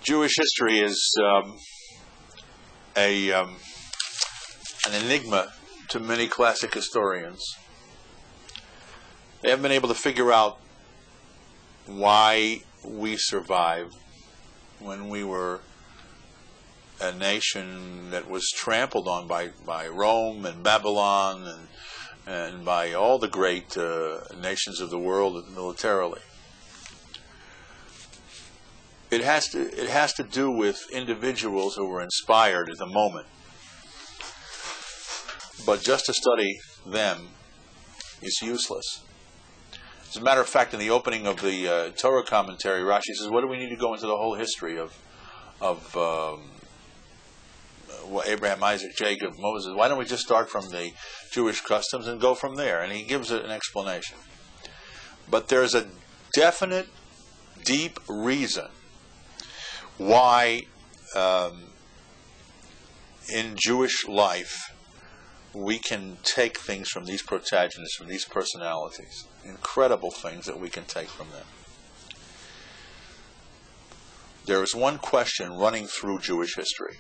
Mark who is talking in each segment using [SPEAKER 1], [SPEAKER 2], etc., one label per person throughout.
[SPEAKER 1] Jewish history is an enigma to many classic historians. They haven't been able to figure out why we survived when we were a nation that was trampled on by Rome and Babylon and by all the great nations of the world militarily. It has to do with individuals who were inspired at the moment. But just to study them is useless. As a matter of fact, in the opening of the Torah commentary, Rashi says, what do we need to go into the whole history of Abraham, Isaac, Jacob, Moses? Why don't we just start from the Jewish customs and go from there? And he gives it an explanation. But there's a definite, deep reason why in Jewish life we can take things from these protagonists, from these personalities. Incredible things that we can take from them. There is one question running through Jewish history.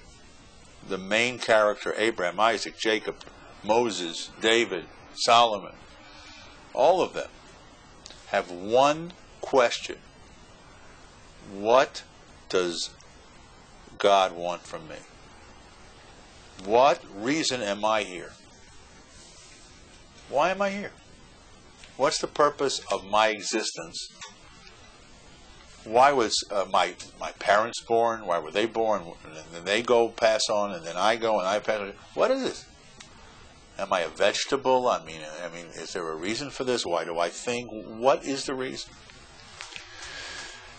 [SPEAKER 1] The main character, Abraham, Isaac, Jacob, Moses, David, Solomon, all of them have one question. What does God want from me? What reason am I here? Why am I here? What's the purpose of my existence? Why was my parents born? Why were they born? And then they go pass on, and then I go and I pass on. What is this? Am I a vegetable? I mean, is there a reason for this? Why do I think? What is the reason?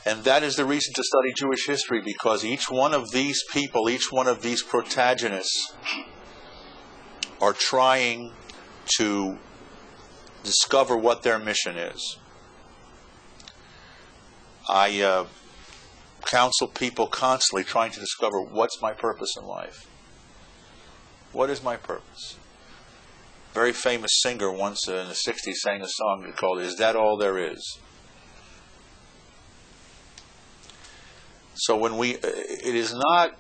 [SPEAKER 1] And that is the reason to study Jewish history, because each one of these people, each one of these protagonists are trying to discover what their mission is. I counsel people constantly trying to discover, what's my purpose in life? What is my purpose? A very famous singer once in the 60s sang a song called "Is That All There Is?" So it is not,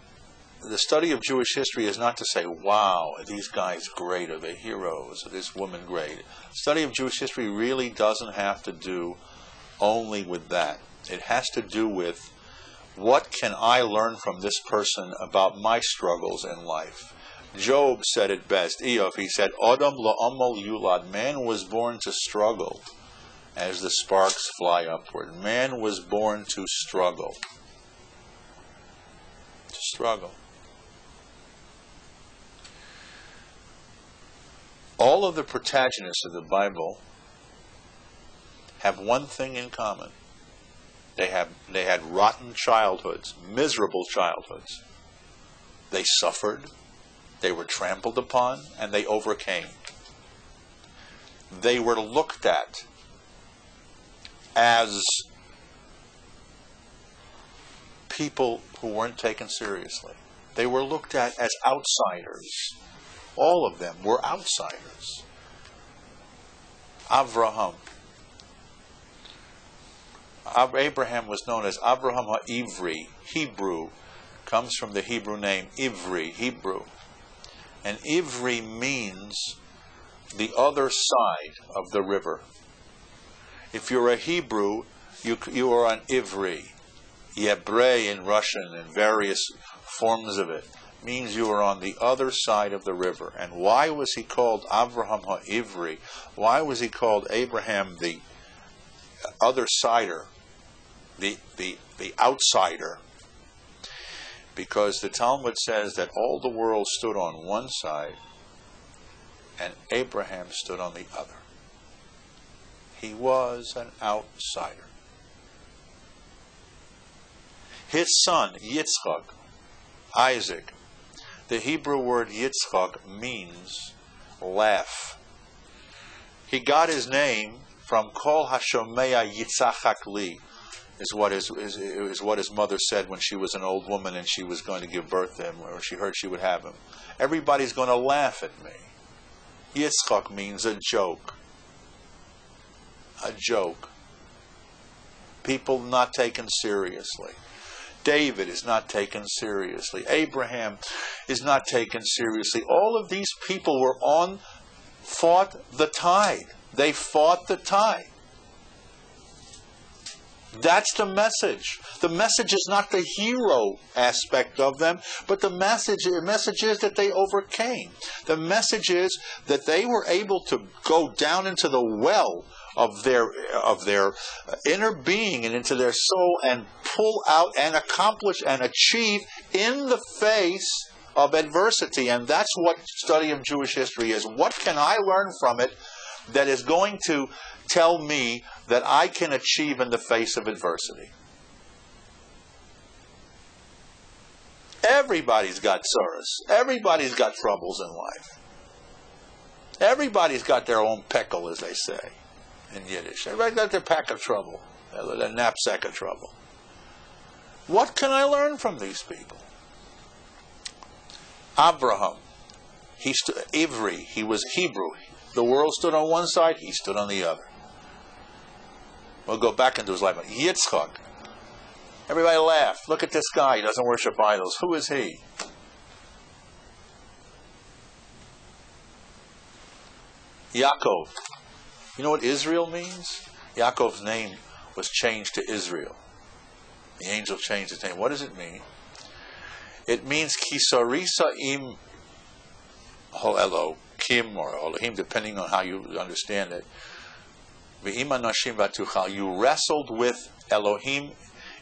[SPEAKER 1] the study of Jewish history is not to say, wow, are these guys great? Are they heroes? Are this woman great? Study of Jewish history really doesn't have to do only with that. It has to do with, what can I learn from this person about my struggles in life? Job said it best. Eov, he said, Adam la'amal yulad, man was born to struggle as the sparks fly upward. Man was born to struggle. To struggle. All of the protagonists of the Bible have one thing in common. They had rotten childhoods, miserable childhoods. They suffered, they were trampled upon, and they overcame. They were looked at as people who weren't taken seriously. They were looked at as outsiders. All of them were outsiders. Abraham was known as Abraham HaIvri. Hebrew comes from the Hebrew name Ivri, Hebrew. And Ivri means the other side of the river. If you're a Hebrew, you are an Ivri. Yebrei in Russian and various forms of it means you are on the other side of the river. And why was he called Abraham HaIvri? Why was he called Abraham the other sider, the outsider? Because the Talmud says that all the world stood on one side and Abraham stood on the other. He was an outsider. His son, Yitzchak, Isaac, the Hebrew word Yitzchak means laugh. He got his name from Kol Hashomea Yitzchak Li, is what his mother said when she was an old woman and she was going to give birth to him, or she heard she would have him. Everybody's going to laugh at me. Yitzchak means a joke. A joke. People not taken seriously. David is not taken seriously. Abraham is not taken seriously. All of these people fought the tide. They fought the tide. That's the message. The message is not the hero aspect of them, but the message is that they overcame. The message is that they were able to go down into the well of their inner being and into their soul and pull out and accomplish and achieve in the face of adversity. And that's what study of Jewish history is. What can I learn from it that is going to tell me that I can achieve in the face of adversity? Everybody's got sorrows. Everybody's got troubles in life. Everybody's got their own peckle, as they say in Yiddish. Everybody's got their pack of trouble, their knapsack of trouble. What can I learn from these people? Abraham, Ivri, he was Hebrew. The world stood on one side, he stood on the other. We'll go back into his life. Yitzchak. Everybody laughed. Look at this guy. He doesn't worship idols. Who is he? Yaakov. You know what Israel means? Yaakov's name was changed to Israel. The angel changed his name. What does it mean? It means Kisarisa im Elohim or Elohim, depending on how you understand it. You wrestled with Elohim.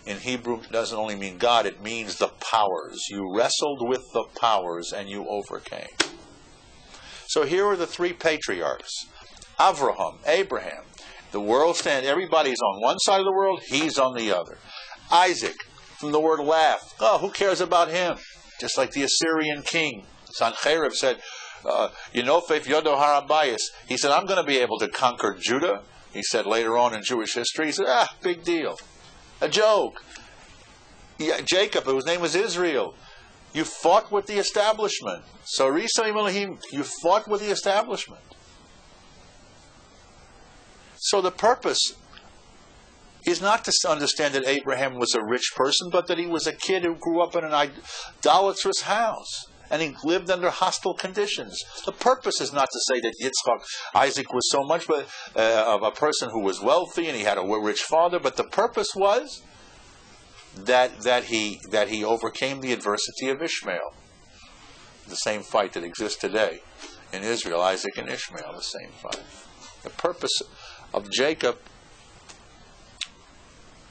[SPEAKER 1] In Hebrew, it doesn't only mean God, it means the powers. You wrestled with the powers and you overcame. So here are the three patriarchs. Abraham. The world stands, everybody's on one side of the world, he's on the other. Isaac, from the word laugh. Oh, who cares about him? Just like the Assyrian king. Sancherib said, Yinofef Yodo Harabayis. He said, I'm going to be able to conquer Judah. He said later on in Jewish history, he said, big deal. A joke. Jacob, whose name was Israel. You fought with the establishment. So you fought with the establishment. So the purpose is not to understand that Abraham was a rich person, but that he was a kid who grew up in an idolatrous house. And he lived under hostile conditions. The purpose is not to say that Isaac was so much of a person who was wealthy and he had a rich father, but the purpose was that he overcame the adversity of Ishmael. The same fight that exists today in Israel, Isaac and Ishmael, the same fight. The purpose of Jacob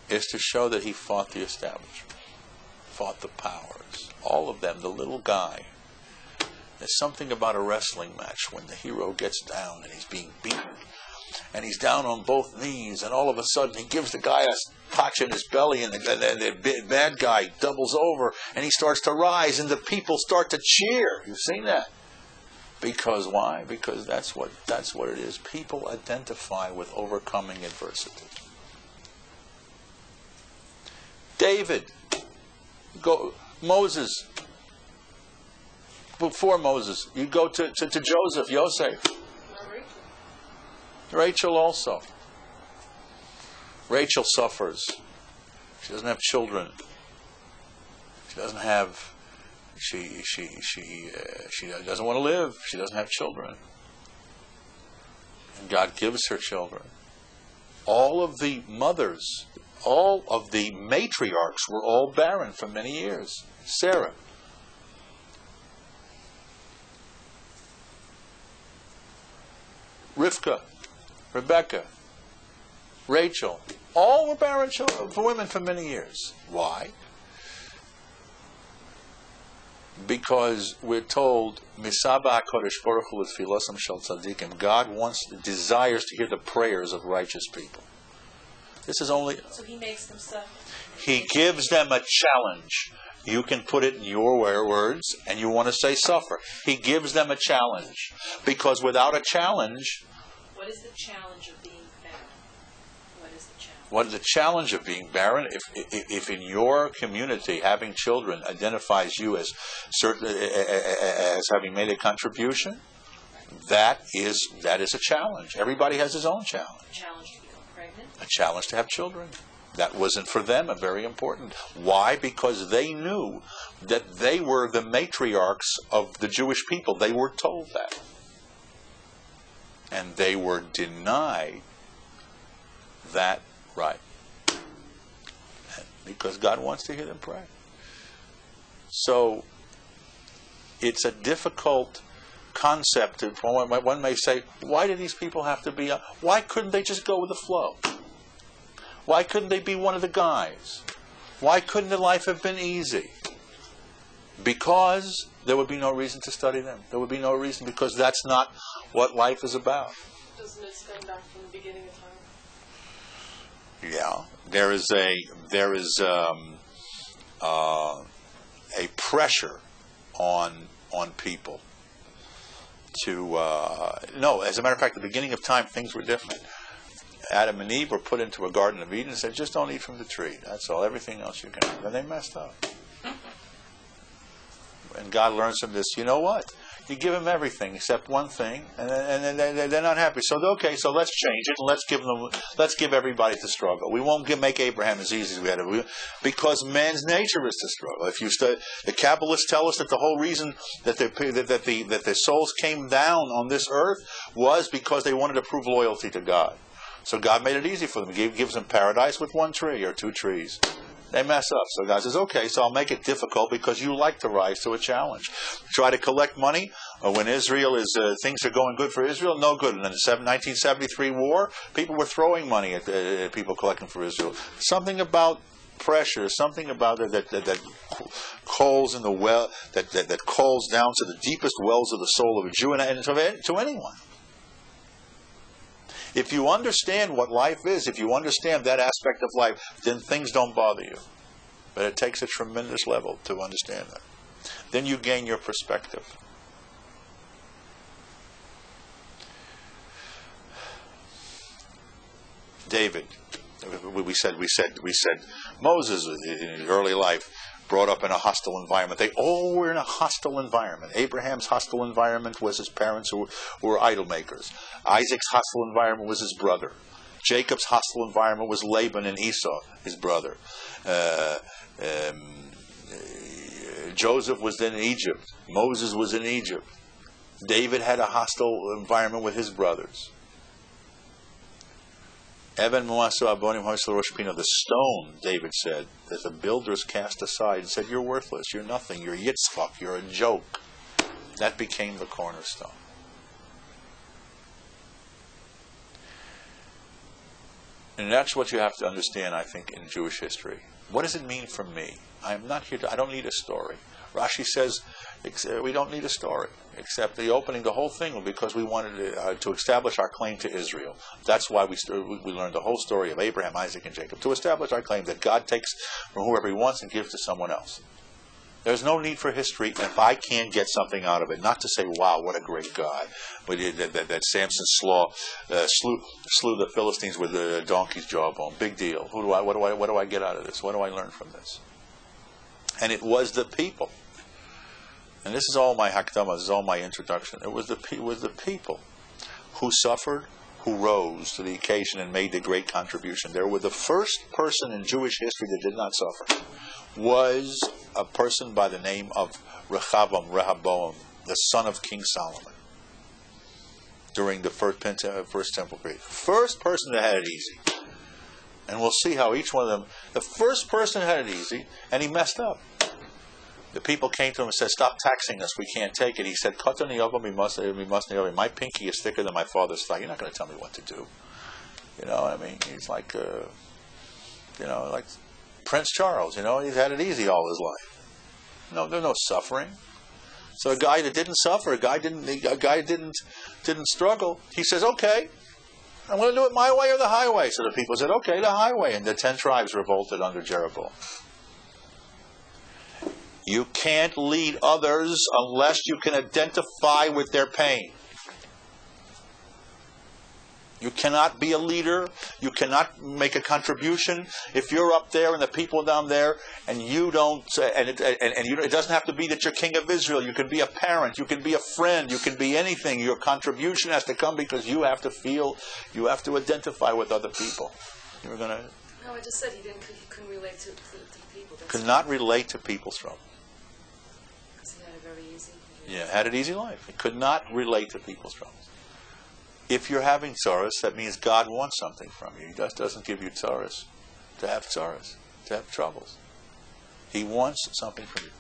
[SPEAKER 1] is to show that he fought the establishment, fought the powers, all of them, the little guy. There's something about a wrestling match when the hero gets down and he's being beaten and he's down on both knees and all of a sudden he gives the guy a touch in his belly and the bad guy doubles over and he starts to rise and the people start to cheer. You've seen that. Because why? Because that's what it is. People identify with overcoming adversity. David, Moses. Before Moses, you go to Joseph, Yosef. Rachel also. Rachel suffers. She doesn't have children. She doesn't have. She doesn't want to live. She doesn't have children. And God gives her children. All of the mothers, all of the matriarchs were all barren for many years. Sarah. Rivka, Rebecca, Rachel, all were barren children for women for many years. Why? Because we're told, Misaba HaKadosh Baruch Hu L'Tfilosam Shel Tzadikim. God desires to hear the prayers of righteous people. This is only.
[SPEAKER 2] So He makes them suffer.
[SPEAKER 1] He gives them a challenge. You can put it in your words, and you want to say suffer. He gives them a challenge. Because without a challenge...
[SPEAKER 2] What is the challenge of being barren? What is the challenge?
[SPEAKER 1] What is the challenge of being barren? If in your community having children identifies you as having made a contribution, that is a challenge. Everybody has his own challenge.
[SPEAKER 2] A challenge to become pregnant?
[SPEAKER 1] A challenge to have children. That wasn't for them a very important. Why? Because they knew that they were the matriarchs of the Jewish people. They were told that. And they were denied that right. Because God wants to hear them pray. So, it's a difficult concept. One may say, why do these people have to be... why couldn't they just go with the flow? Why couldn't they be one of the guys? Why couldn't their life have been easy? Because there would be no reason to study them. There would be no reason, because that's not what life is about.
[SPEAKER 2] Doesn't it stem back from the beginning of time?
[SPEAKER 1] Yeah, there is a pressure on people to no. As a matter of fact, at the beginning of time, things were different. Adam and Eve were put into a Garden of Eden and said, just don't eat from the tree. That's all. Everything else you can have. And they messed up. And God learns from this, you know what? You give them everything except one thing, and they're not happy. So, okay, so let's change it, and let's give everybody to struggle. We won't make Abraham as easy as we had it. Because man's nature is to struggle. If you the Kabbalists tell us that the whole reason that their souls came down on this earth was because they wanted to prove loyalty to God. So God made it easy for them. He gives them paradise with one tree or two trees. They mess up. So God says, okay, so I'll make it difficult because you like to rise to a challenge. Try to collect money when Israel is, things are going good for Israel, no good. And in the 1973 war, people were throwing money at people collecting for Israel. Something about pressure, something about it that calls in the well, that calls down to the deepest wells of the soul of a Jew and to anyone. If you understand what life is, if you understand that aspect of life, then things don't bother you. But it takes a tremendous level to understand that. Then you gain your perspective. David, we said Moses in his early life brought up in a hostile environment. They all were in a hostile environment. Abraham's hostile environment was his parents who were idol makers. Isaac's hostile environment was his brother. Jacob's hostile environment was Laban and Esau, his brother. Joseph was then in Egypt. Moses was in Egypt. David had a hostile environment with his brothers. The stone, David said, that the builders cast aside and said, you're worthless, you're nothing, you're yitzchak, you're a joke. That became the cornerstone. And that's what you have to understand, I think, in Jewish history. What does it mean for me? I'm not here I don't need a story. Rashi says we don't need a story, except the opening, the whole thing, because we wanted to establish our claim to Israel. That's why we learned the whole story of Abraham, Isaac, and Jacob, to establish our claim that God takes from whoever He wants and gives to someone else. There's no need for history if I can't get something out of it. Not to say, wow, what a great God. But that Samson slew the Philistines with a donkey's jawbone. Big deal. What do I get out of this? What do I learn from this? And it was the people. And this is all my hakdama, this is all my introduction. It was the people who suffered, who rose to the occasion and made the great contribution. There were the first person in Jewish history that did not suffer. Was a person by the name of Rehoboam, the son of King Solomon, during the first temple period. First person that had it easy. And we'll see how each one of them, the first person had it easy, and he messed up. The people came to him and said, stop taxing us, we can't take it. He said, my pinky is thicker than my father's thigh. You're not going to tell me what to do. You know what I mean? He's like, like Prince Charles, he's had it easy all his life. No, there's no suffering. So a guy that didn't suffer, a guy didn't struggle, he says, okay, I'm going to do it my way or the highway. So the people said, okay, the highway. And the 10 tribes revolted under Jeroboam. You can't lead others unless you can identify with their pain. You cannot be a leader. You cannot make a contribution if you're up there and the people down there, and you don't. It doesn't have to be that you're king of Israel. You can be a parent. You can be a friend. You can be anything. Your contribution has to come because you have to feel. You have to identify with other people. You're going to
[SPEAKER 2] No, I just said he couldn't relate to people.
[SPEAKER 1] Could not relate to people's trouble.
[SPEAKER 2] Because he had a very easy.
[SPEAKER 1] Yeah, had an easy life. He could not relate to people's troubles. If you're having tsaras, that means God wants something from you. He just doesn't give you tsaras to have tsaras, to have troubles. He wants something from you.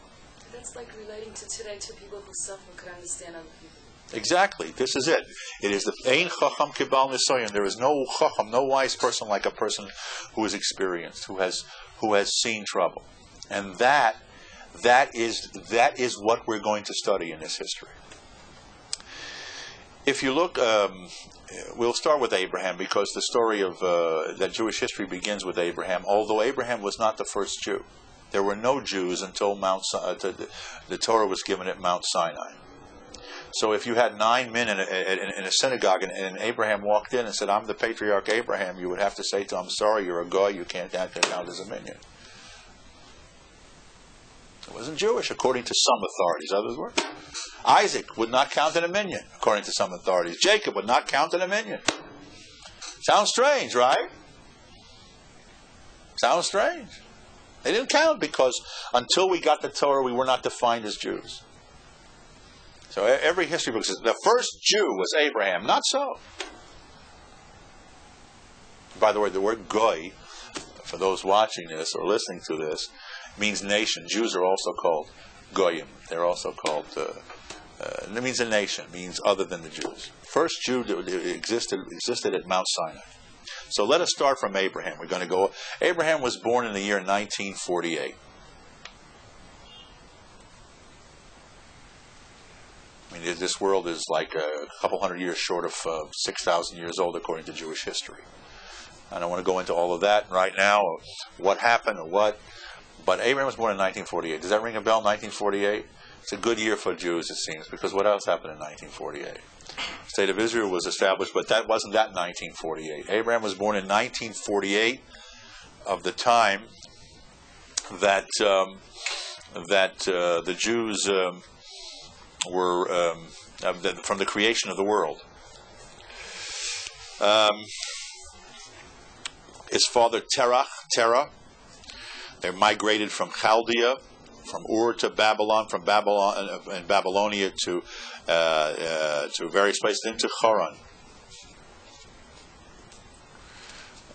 [SPEAKER 2] That's like relating to today to people who suffer could understand other people.
[SPEAKER 1] Exactly. This is it. It is the Ein Chacham Kibal Nisayon. There is no Chacham, no wise person like a person who is experienced, who has seen trouble. And that is what we're going to study in this history. If you look, we'll start with Abraham because the story of that Jewish history begins with Abraham. Although Abraham was not the first Jew, there were no Jews until the Torah was given at Mount Sinai. So if you had 9 men in a synagogue and Abraham walked in and said, "I'm the patriarch Abraham," you would have to say to him, "I'm sorry, you're a goy. You can't count as a minion." It wasn't Jewish, according to some authorities. Others were. Isaac would not count in a minion, according to some authorities. Jacob would not count in a minion. Sounds strange, right? Sounds strange. They didn't count because until we got the Torah, we were not defined as Jews. So every history book says the first Jew was Abraham. Not so. By the way, the word goy, for those watching this or listening to this, means nation. Jews are also called goyim. They're also called, it means a nation, means other than the Jews. First Jew existed at Mount Sinai. So let us start from Abraham. We're going to go. Abraham was born in the year 1948. I mean, this world is like a couple hundred years short of 6,000 years old according to Jewish history. I don't want to go into all of that right now, or what happened or what. But Abraham was born in 1948. Does that ring a bell, 1948? It's a good year for Jews, it seems, because what else happened in 1948? The State of Israel was established, but that wasn't that 1948. Abraham was born in 1948 of the time that the Jews were from the creation of the world. His father Terah. They migrated from Chaldea, from Ur to Babylon, from Babylon and Babylonia to various places into Haran,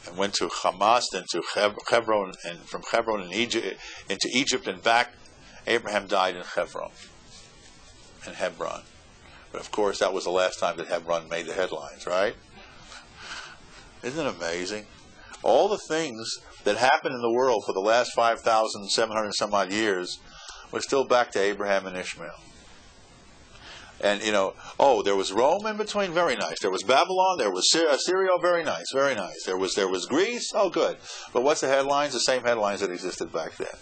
[SPEAKER 1] and went to Hamas, then to Hebron, and from Hebron into Egypt and back. Abraham died in Hebron. But of course, that was the last time that Hebron made the headlines, right? Isn't it amazing? All the things that happened in the world for the last 5,700 some odd years were still back to Abraham and Ishmael. And, there was Rome in between, very nice. There was Babylon, there was Syria, very nice, very nice. There was Greece, oh good. But what's the headlines? The same headlines that existed back then.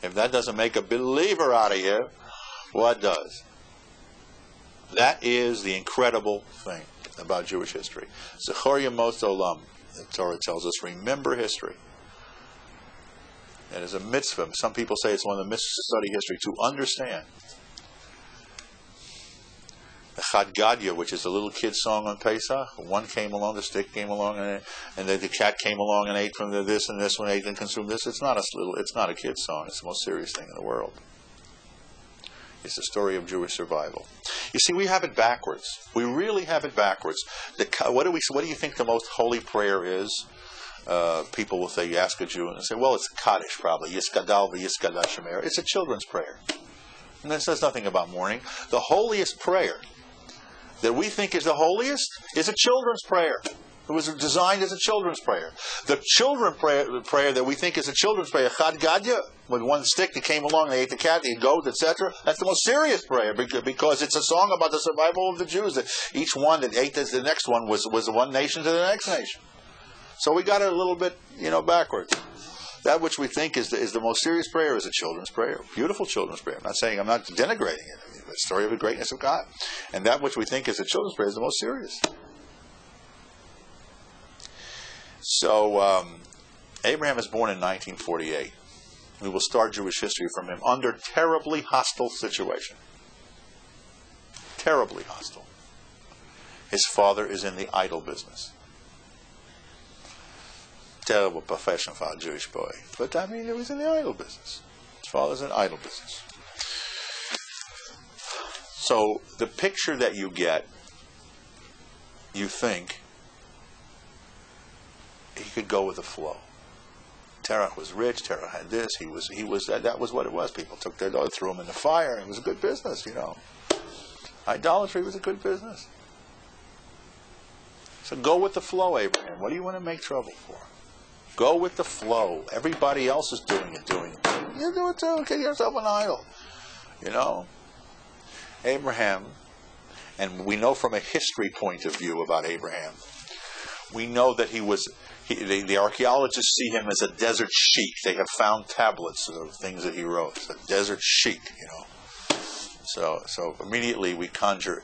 [SPEAKER 1] If that doesn't make a believer out of you, what does? That is the incredible thing about Jewish history. Zechor Yemos Olam, the Torah tells us, remember history. It is a mitzvah. Some people say it's one of the mitzvahs to study history, to understand. The Chad Gadya, which is a little kid's song on Pesach, one came along, the stick came along, and the cat came along and ate from this, and this one ate and consumed this. It's not a kid's song. It's the most serious thing in the world. It's the story of Jewish survival. You see, we have it backwards. We really have it backwards. What do you think the most holy prayer is? People will say, you ask a Jew, and they say, well, it's Kaddish probably. Yiskadal v'yiskadash shemer. It's a children's prayer. And that says nothing about mourning. The holiest prayer that we think is the holiest is a children's prayer. It was designed as a children's prayer. The children's prayer that we think is a children's prayer, Chad Gadya, with one stick that came along, they ate the cat, the goat, etc. That's the most serious prayer because it's a song about the survival of the Jews. That each one that ate the next one was one nation to the next nation. So we got it a little bit, backwards. That which we think is the most serious prayer is a children's prayer, beautiful children's prayer. I'm not denigrating it. The story of the greatness of God, and that which we think is a children's prayer is the most serious. So, Abraham is born in 1948. We will start Jewish history from him under terribly hostile situation. Terribly hostile. His father is in the idol business. terrible profession for a Jewish boy. But I mean, it was in the idol business. His father's in idol business. So the picture that you get, you think he could go with the flow. Terach was rich. Terach had this. He was. That was what it was. People took their daughter, threw him in the fire. It was a good business, you know. Idolatry was a good business. So go with the flow, Abraham. What do you want to make trouble for? Go with the flow. Everybody else is doing it. You do it too. Get yourself an idol. You know. Abraham, and we know from a history point of view about Abraham, we know that he was. The archaeologists see him as a desert sheik. They have found tablets of things that he wrote. It's a desert sheik, you know. So immediately we conjure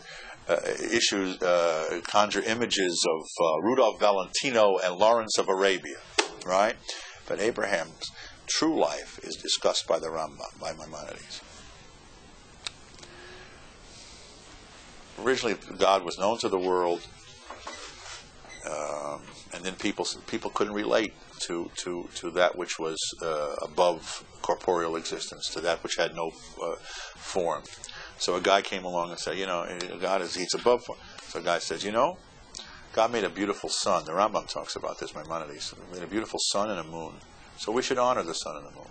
[SPEAKER 1] images of Rudolph Valentino and Lawrence of Arabia, right? But Abraham's true life is discussed by the Rambam, by Maimonides. Originally, God was known to the world. And then people couldn't relate to that which was above corporeal existence, to that which had no form. So a guy came along and said, God he's above form. So a guy says, God made a beautiful sun. The Rambam talks about this, Maimonides. He made a beautiful sun and a moon. So we should honor the sun and the moon.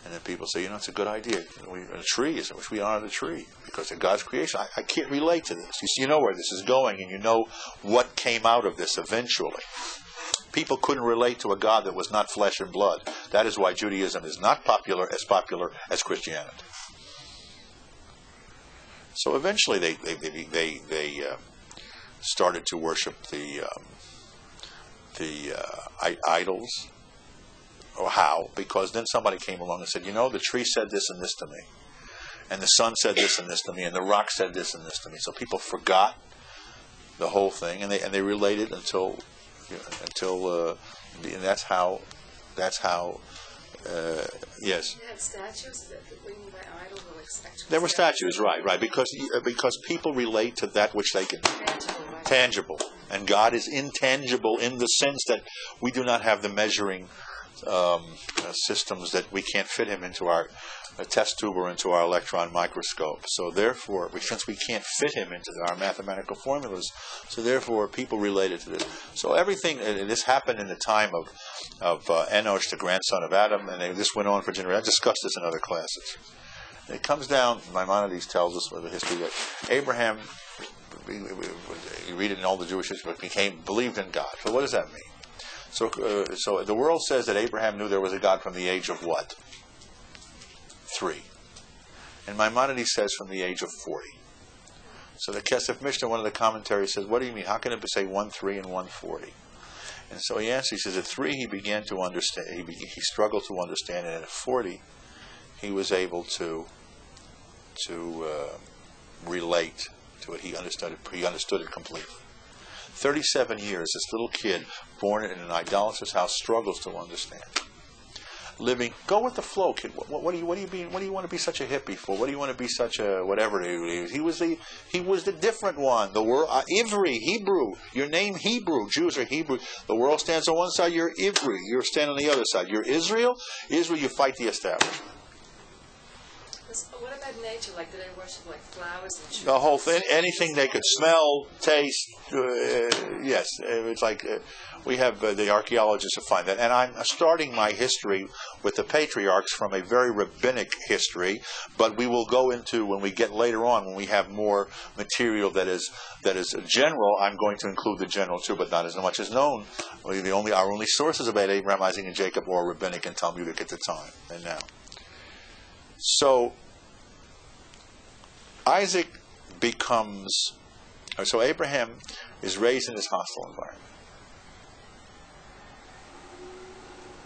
[SPEAKER 1] And then people say, it's a good idea. A tree is which we honor the tree because of God's creation. I can't relate to this. You know where this is going, and you know what came out of this eventually. People couldn't relate to a God that was not flesh and blood. That is why Judaism is not popular as Christianity. So eventually they started to worship the idols. Or how? Because then somebody came along and said, the tree said this and this to me, and the sun said this and this to me, and the rock said this and this to me. So people forgot the whole thing, and they related until and that's how yes.
[SPEAKER 2] They had statues. Is that what you mean by idol?
[SPEAKER 1] There were statues, right, because people relate to that which they can tangible, and God is intangible in the sense that we do not have the measuring systems that we can't fit him into our test tube or into our electron microscope. So therefore, since we can't fit him into our mathematical formulas, so therefore people related to this. So everything, this happened in the time of Enosh, the grandson of Adam, and this went on for generations. I've discussed this in other classes. And it comes down, Maimonides tells us with the history that Abraham, you read it in all the Jewish history, believed in God. So what does that mean? So the world says that Abraham knew there was a God from the age of what? 3. And Maimonides says from the age of 40. So the Kesef Mishnah, one of the commentaries, says, what do you mean? How can it say 1:3 and 1:40? And so he answers, he says, at 3 he began to understand, he struggled to understand, and at 40 he was able to relate to it. He understood it completely. 37 years, this little kid born in an idolatrous house struggles to understand. Living, go with the flow, kid. What do you want to be such a hippie for? What do you want to be such a whatever? He was the different one. The world, Ivri, Hebrew. Your name Hebrew. Jews are Hebrew. The world stands on one side. You're Ivri. You're standing on the other side. You're Israel. Israel. You fight the establishment.
[SPEAKER 2] What about nature? Like, do they worship flowers and trees?
[SPEAKER 1] The whole thing, anything they could smell, taste. Yes, it's like we have the archaeologists who find that. And I'm starting my history with the patriarchs from a very rabbinic history, but we will go into when we get later on when we have more material that is general. I'm going to include the general too, but not as much as known. Our only sources about Abraham, Isaac, and Jacob were rabbinic and Talmudic at the time and now. So Abraham is raised in this hostile environment.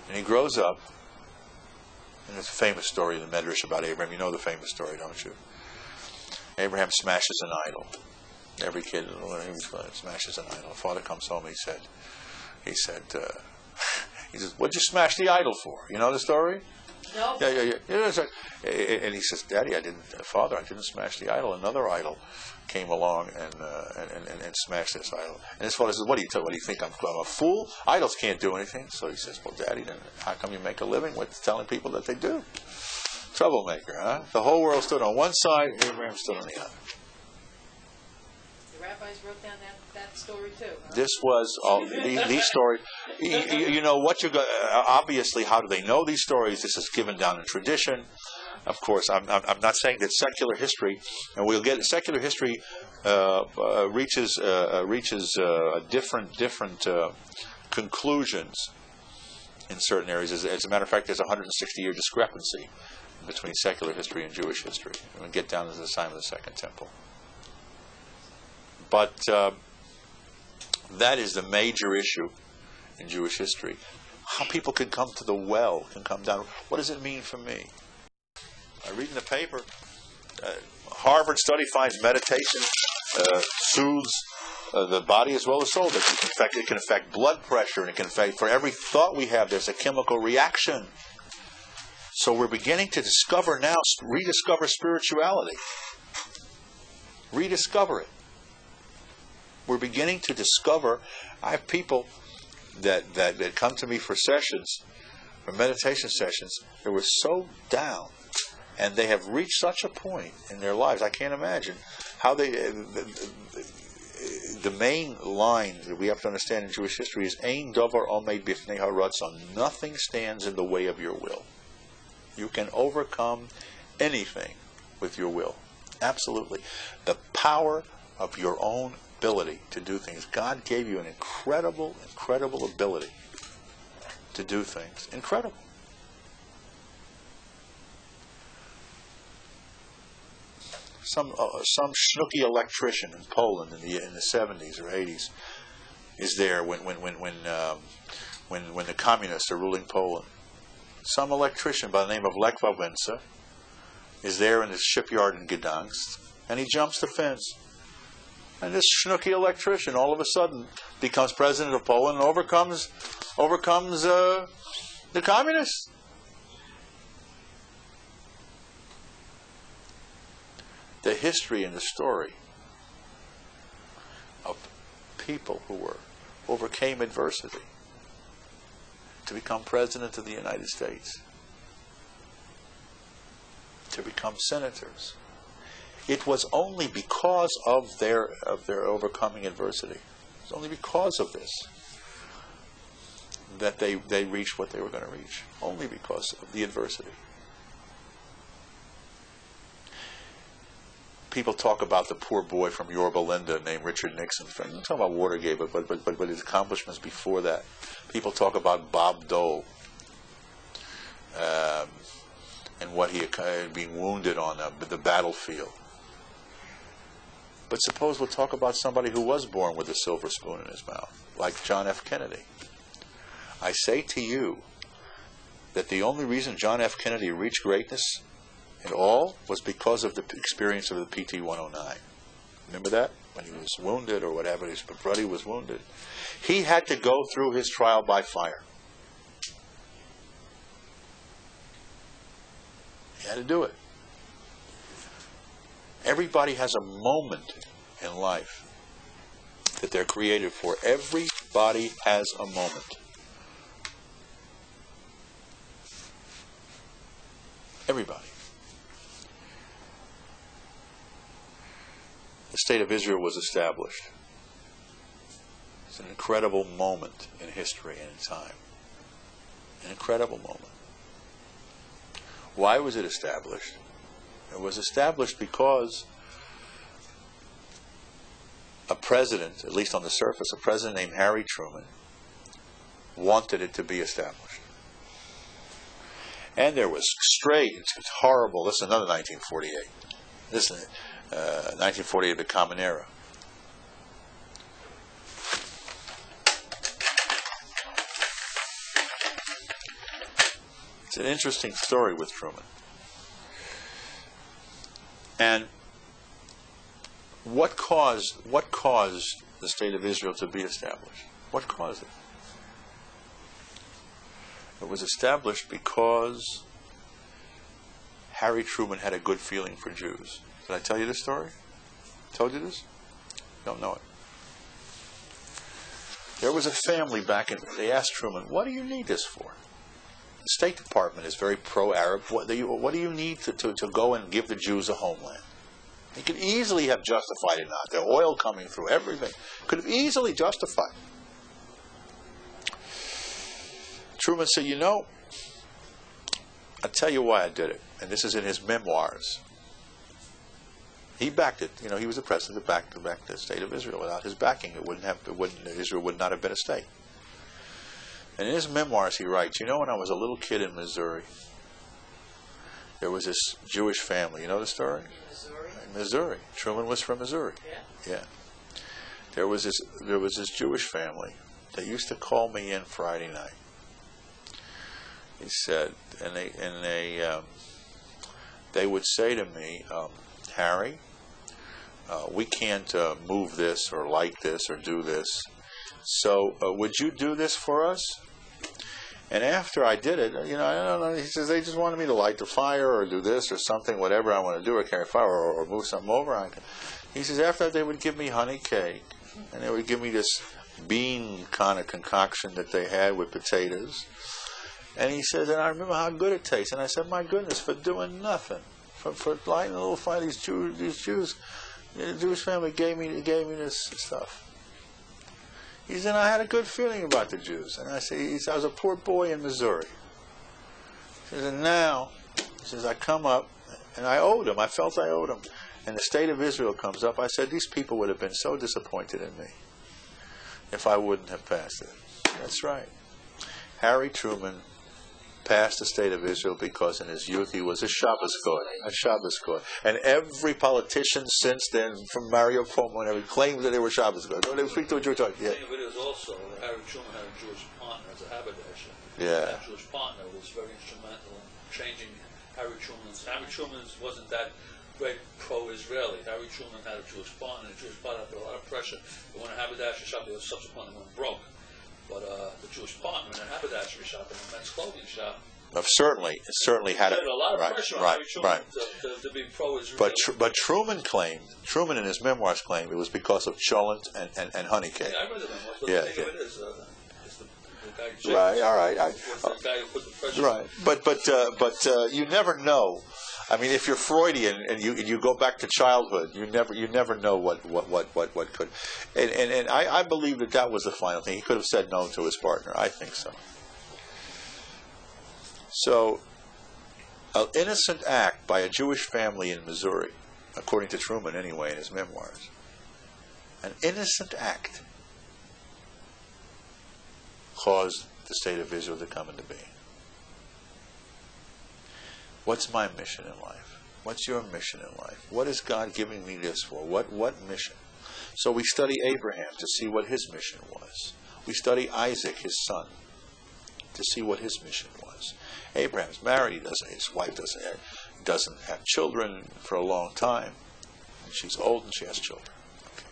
[SPEAKER 1] And he grows up, and there's a famous story in the Medrash about Abraham. You know the famous story, don't you? Abraham smashes an idol. Every kid smashes an idol. Father comes home, he says, what'd you smash the idol for? You know the story?
[SPEAKER 2] No.
[SPEAKER 1] Yeah. You know, it's like, and he says, Daddy, Father, I didn't smash the idol. Another idol came along and smashed this idol. And his father says, what do you think? I'm a fool? Idols can't do anything. So he says, well, Daddy, then how come you make a living with telling people that they do? Troublemaker, huh? The whole world stood on one side, Abraham stood on the other.
[SPEAKER 2] The rabbis wrote down that story too. Huh?
[SPEAKER 1] This was these stories. You know what you got? Obviously, how do they know these stories? This is given down in tradition. Of course, I'm not saying that secular history, and we'll get secular history reaches different conclusions in certain areas. As a matter of fact, there's a 160-year discrepancy between secular history and Jewish history. We'll get down to the time of the Second Temple. But that is the major issue in Jewish history. How people can come to the well, can come down. What does it mean for me? I read in the paper, Harvard study finds meditation soothes the body as well as soul. It can affect blood pressure, and it can affect, for every thought we have, there's a chemical reaction. So we're beginning to rediscover spirituality. Rediscover it. We're beginning to discover. I have people that come to me for sessions, for meditation sessions. They were so down, and they have reached such a point in their lives. I can't imagine how they. The main line that we have to understand in Jewish history is Ein Davar Omed Bifnei Haratzon. Nothing stands in the way of your will. You can overcome anything with your will. Absolutely. The power of your own ability to do things. God gave you an incredible ability to do things. Incredible. Some schnooky electrician in Poland in the 70s or 80s is there when the communists are ruling Poland. Some electrician by the name of Lech Wałęsa is there in his shipyard in Gdansk, and he jumps the fence. And this schnooky electrician all of a sudden becomes president of Poland and overcomes the communists. The history and the story of people who overcame adversity to become president of the United States, to become senators. It was only because of their overcoming adversity. It was only because of this that they reached what they were going to reach. Only because of the adversity. People talk about the poor boy from Yorba Linda named Richard Nixon. I'm not talking about Watergate, but his accomplishments before that. People talk about Bob Dole and what he being wounded on the battlefield. But suppose we'll talk about somebody who was born with a silver spoon in his mouth, like John F. Kennedy. I say to you that the only reason John F. Kennedy reached greatness at all was because of the experience of the PT-109. Remember that? When he was wounded or whatever, his brother was wounded. He had to go through his trial by fire. He had to do it. Everybody has a moment in life that they're created for. Everybody has a moment. Everybody. The State of Israel was established. It's an incredible moment in history and in time. An incredible moment. Why was it established? It was established because a president, at least on the surface, a president named Harry Truman, wanted it to be established. And there was it's horrible. This is another 1948. Listen, 1948, the Common Era. It's an interesting story with Truman. And what caused the State of Israel to be established? What caused it? It was established because Harry Truman had a good feeling for Jews. Did I tell you this story? Told you this? Don't know it. There was a family back in. They asked Truman, "What do you need this for?" The State Department is very pro-Arab. What do you need to go and give the Jews a homeland? He could easily have justified it not. The oil coming through, everything. Could have easily justified. Truman said, I'll tell you why I did it. And this is in his memoirs. He backed it. He was the president that backed the state of Israel. Without his backing, Israel would not have been a state. And in his memoirs, he writes, when I was a little kid in Missouri, there was this Jewish family. You know the story? Missouri. Truman was from Missouri. Yeah. There was this Jewish family that used to call me in Friday night. He said, and they would say to me, Harry, we can't move this or light this or do this. So would you do this for us? And after I did it, I don't know. He says they just wanted me to light the fire or do this or something, whatever I want to do, or carry fire or move something over. He says after that they would give me honey cake, and they would give me this bean kind of concoction that they had with potatoes. And he says, and I remember how good it tastes. And I said, my goodness, for doing nothing, for lighting a little fire, these Jews, the Jewish family gave me this stuff. He said, I had a good feeling about the Jews. And I said, I was a poor boy in Missouri. He says, and now, I come up, and I owed him. I felt I owed him. And the state of Israel comes up. I said, these people would have been so disappointed in me if I wouldn't have passed it. That's right. Harry Truman passed the state of Israel because in his youth he was a Shabbos Goy. And every politician since then, from Mario Cuomo and everything, claimed that they were Shabbos Goy. They would speak to a Jewish talk. Yeah.
[SPEAKER 3] The thing of it is also, Harry Truman had a Jewish partner as a haberdasher.
[SPEAKER 1] Yeah.
[SPEAKER 3] That Jewish partner was very instrumental in changing Harry Truman's. Harry Truman wasn't that great pro-Israeli. Harry Truman had a Jewish partner, and the Jewish partner put a lot of pressure. But when a haberdasher shop, they subsequently went broke. But the Jewish partner in a haberdashery shop and a men's clothing shop
[SPEAKER 1] certainly had
[SPEAKER 3] a lot of pressure on Harry Truman to be pro-Israeli.
[SPEAKER 1] But Truman in his memoirs claimed it was because of cholent and honey cake.
[SPEAKER 3] Yeah, I read it. The thing of it is the guy.
[SPEAKER 1] Right. All right.
[SPEAKER 3] The guy who put the pressure.
[SPEAKER 1] Right. But you never know. I mean, if you're Freudian and you go back to childhood, you never know what could. And I believe that was the final thing. He could have said no to his partner. I think so. So, an innocent act by a Jewish family in Missouri, according to Truman anyway in his memoirs, an innocent act caused the state of Israel to come into being. What's my mission in life? What's your mission in life? What is God giving me this for? What mission? So we study Abraham to see what his mission was. We study Isaac, his son, to see what his mission was. Abraham's married. His wife doesn't have children for a long time. She's old and she has children. Okay.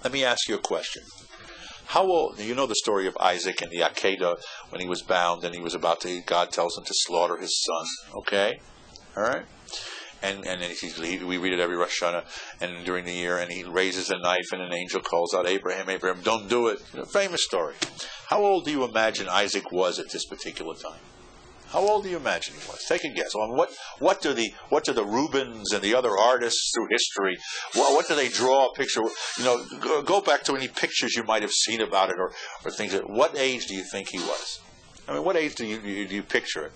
[SPEAKER 1] Let me ask you a question. How old? You know the story of Isaac and the Akedah when he was bound and he was about to. God tells him to slaughter his son. Okay, all right. And we read it every Rosh Hashanah and during the year. And he raises a knife and an angel calls out, Abraham, don't do it. Famous story. How old do you imagine Isaac was at this particular time? How old do you imagine he was? Take a guess. What do the Rubens and the other artists through history? What do they draw a picture? Go back to any pictures you might have seen about it or things. What age do you think he was? I mean, what age do you picture it?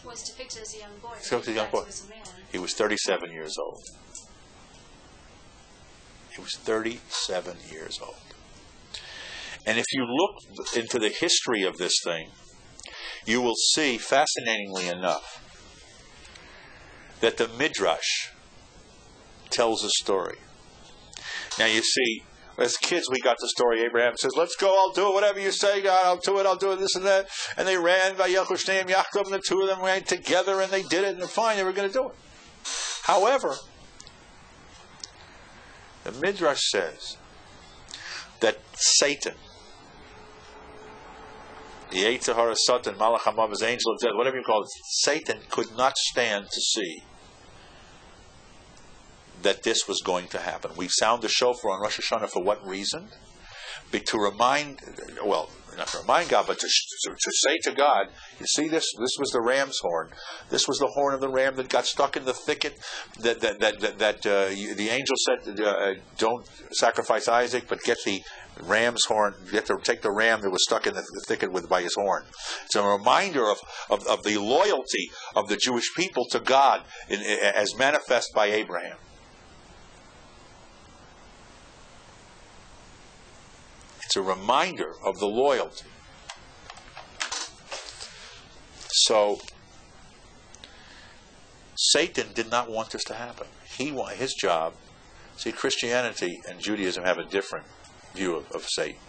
[SPEAKER 4] Was depicted as a young boy.
[SPEAKER 1] As a young boy.
[SPEAKER 4] He was a man.
[SPEAKER 1] He was 37 years old. He was 37 years old. And if you look into the history of this thing, you will see, fascinatingly enough, that the Midrash tells a story. Now you see, as kids we got the story, Abraham says, let's go, I'll do it, whatever you say, God, I'll do it, this and that. And they ran, Vayechu Shneim Yachdav, and the two of them ran together, and they did it, and they're fine, they were going to do it. However, the Midrash says that Satan the Yetzer Hara Satan, Malach HaMav, his angel of death, whatever you call it, Satan could not stand to see that this was going to happen. We sound the shofar on Rosh Hashanah for what reason? To remind, well, not to remind God, but to say to God, you see this was the ram's horn. This was the horn of the ram that got stuck in the thicket that the angel said, don't sacrifice Isaac, but get the ram's horn, take the ram that was stuck in the thicket by his horn. It's a reminder of the loyalty of the Jewish people to God as manifest by Abraham. It's a reminder of the loyalty. So, Satan did not want this to happen. His job, see, Christianity and Judaism have a different view of Satan.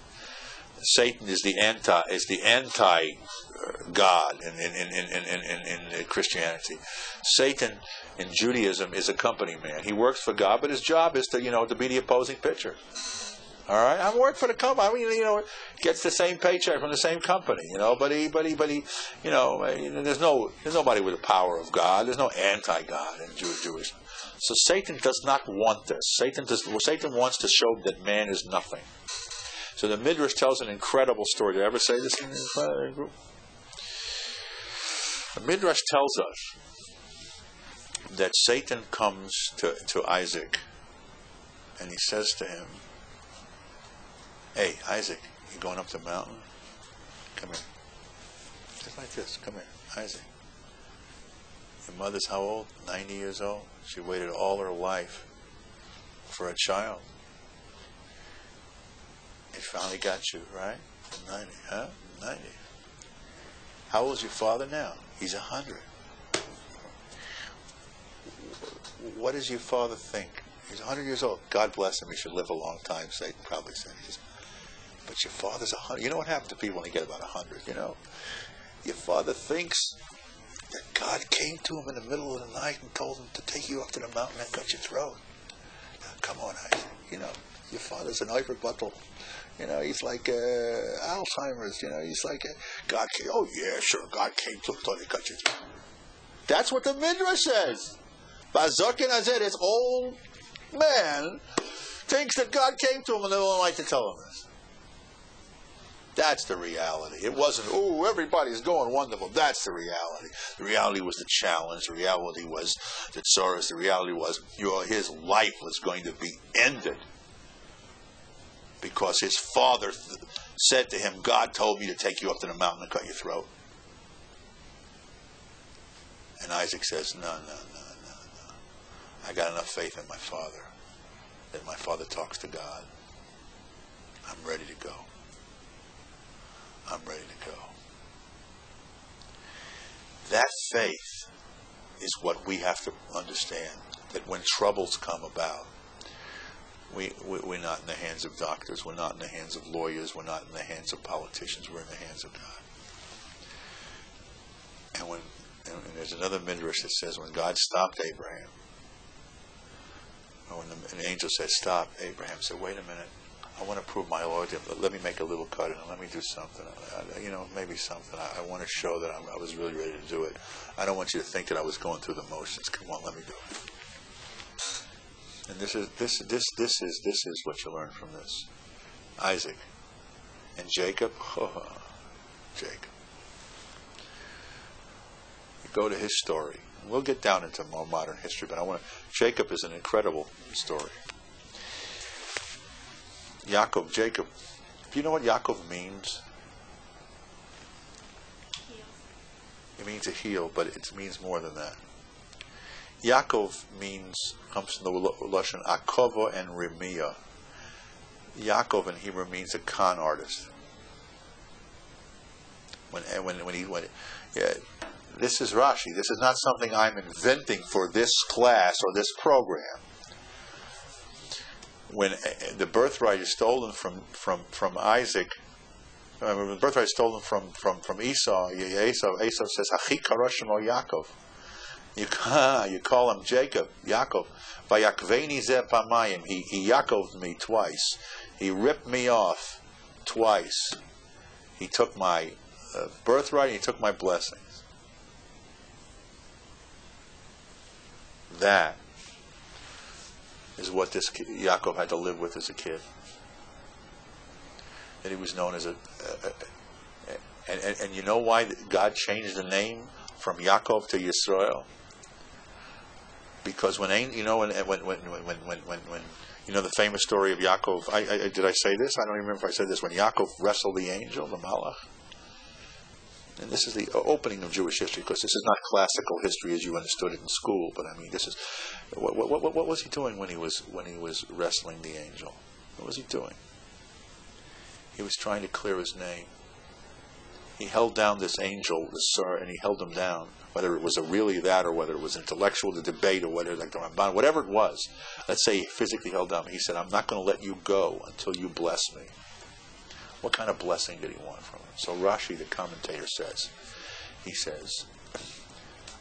[SPEAKER 1] Satan is the anti God in Christianity. Satan in Judaism is a company man. He works for God, but his job is to be the opposing pitcher. All right, I'm working for the company. I mean, gets the same paycheck from the same company. But he, there's nobody with the power of God. There's no anti-God in Jewish. So Satan does not want this. Satan wants to show that man is nothing. So the Midrash tells an incredible story. Did I ever say this in the group? The Midrash tells us that Satan comes to Isaac, and he says to him, "Hey, Isaac, you going up the mountain? Come here. Just like this. Come here, Isaac. Your mother's how old? 90 years old. She waited all her life for a child. It finally got you, right? 90, huh? 90. How old is your father now? He's 100. What does your father think? He's 100 years old. God bless him. He should live a long time, Satan probably said. He says, but your father's 100. You know what happens to people when they get about 100, Your father thinks that God came to him in the middle of the night and told him to take you up to the mountain and cut your throat. Now, come on, Isaac. Your father's an Iverbuckle. He's like Alzheimer's. He's like God came. Oh yeah, sure. God came to cut your throat. That's what the Midrash says. Bazokin Azed, this old man thinks that God came to him and they don't like to tell him this. That's the reality. It wasn't, everybody's going wonderful. That's the reality. The reality was the challenge. The reality was the tsuris. The reality was his life was going to be ended because his father said to him, God told me to take you up to the mountain and cut your throat. And Isaac says, no. I got enough faith in my father that my father talks to God. I'm ready to go. I'm ready to go. That faith is what we have to understand, that when troubles come about, we're not in the hands of doctors, we're not in the hands of lawyers, we're not in the hands of politicians, we're in the hands of God. And there's another midrash that says when God stopped Abraham, or when an angel said, stop, Abraham said, wait a minute, I want to prove my loyalty. Let me make a little cut and let me do something. Maybe something. I want to show that I was really ready to do it. I don't want you to think that I was going through the motions. Come on, let me do it. And this is what you learn from this. Isaac and Jacob. Jacob. You go to his story. We'll get down into more modern history, but Jacob is an incredible story. Jacob. Do you know what Yaakov means?
[SPEAKER 4] Heal.
[SPEAKER 1] It means to heal, but it means more than that. Yaakov comes from the Lashon Akova and Remiya. Yaakov in Hebrew means a con artist. This is Rashi. This is not something I'm inventing for this class or this program. When the birthright is stolen from Isaac, when the birthright is stolen from Esau, Esau says, Achi karoshimo Yaakov. You call him Jacob, Yaakov. Vayakveni ze pamayim. He Yaakoved me twice. He ripped me off twice. He took my birthright and he took my blessings. That is what this Yaakov had to live with as a kid. That he was known as and you know why God changed the name from Yaakov to Yisrael? Because when the famous story of Yaakov, did I say this? I don't even remember if I said this. When Yaakov wrestled the angel, the Malach, and this is the opening of Jewish history, because this is not classical history as you understood it in school. But I mean, this is what was he doing when he was wrestling the angel? What was he doing? He was trying to clear his name. He held down this angel, and he held him down. Whether it was really that, or whether it was intellectual, the debate, or whether like the Ramban, whatever it was. Let's say he physically held down. He said, "I'm not going to let you go until you bless me." What kind of blessing did he want from him? So Rashi, the commentator, he says,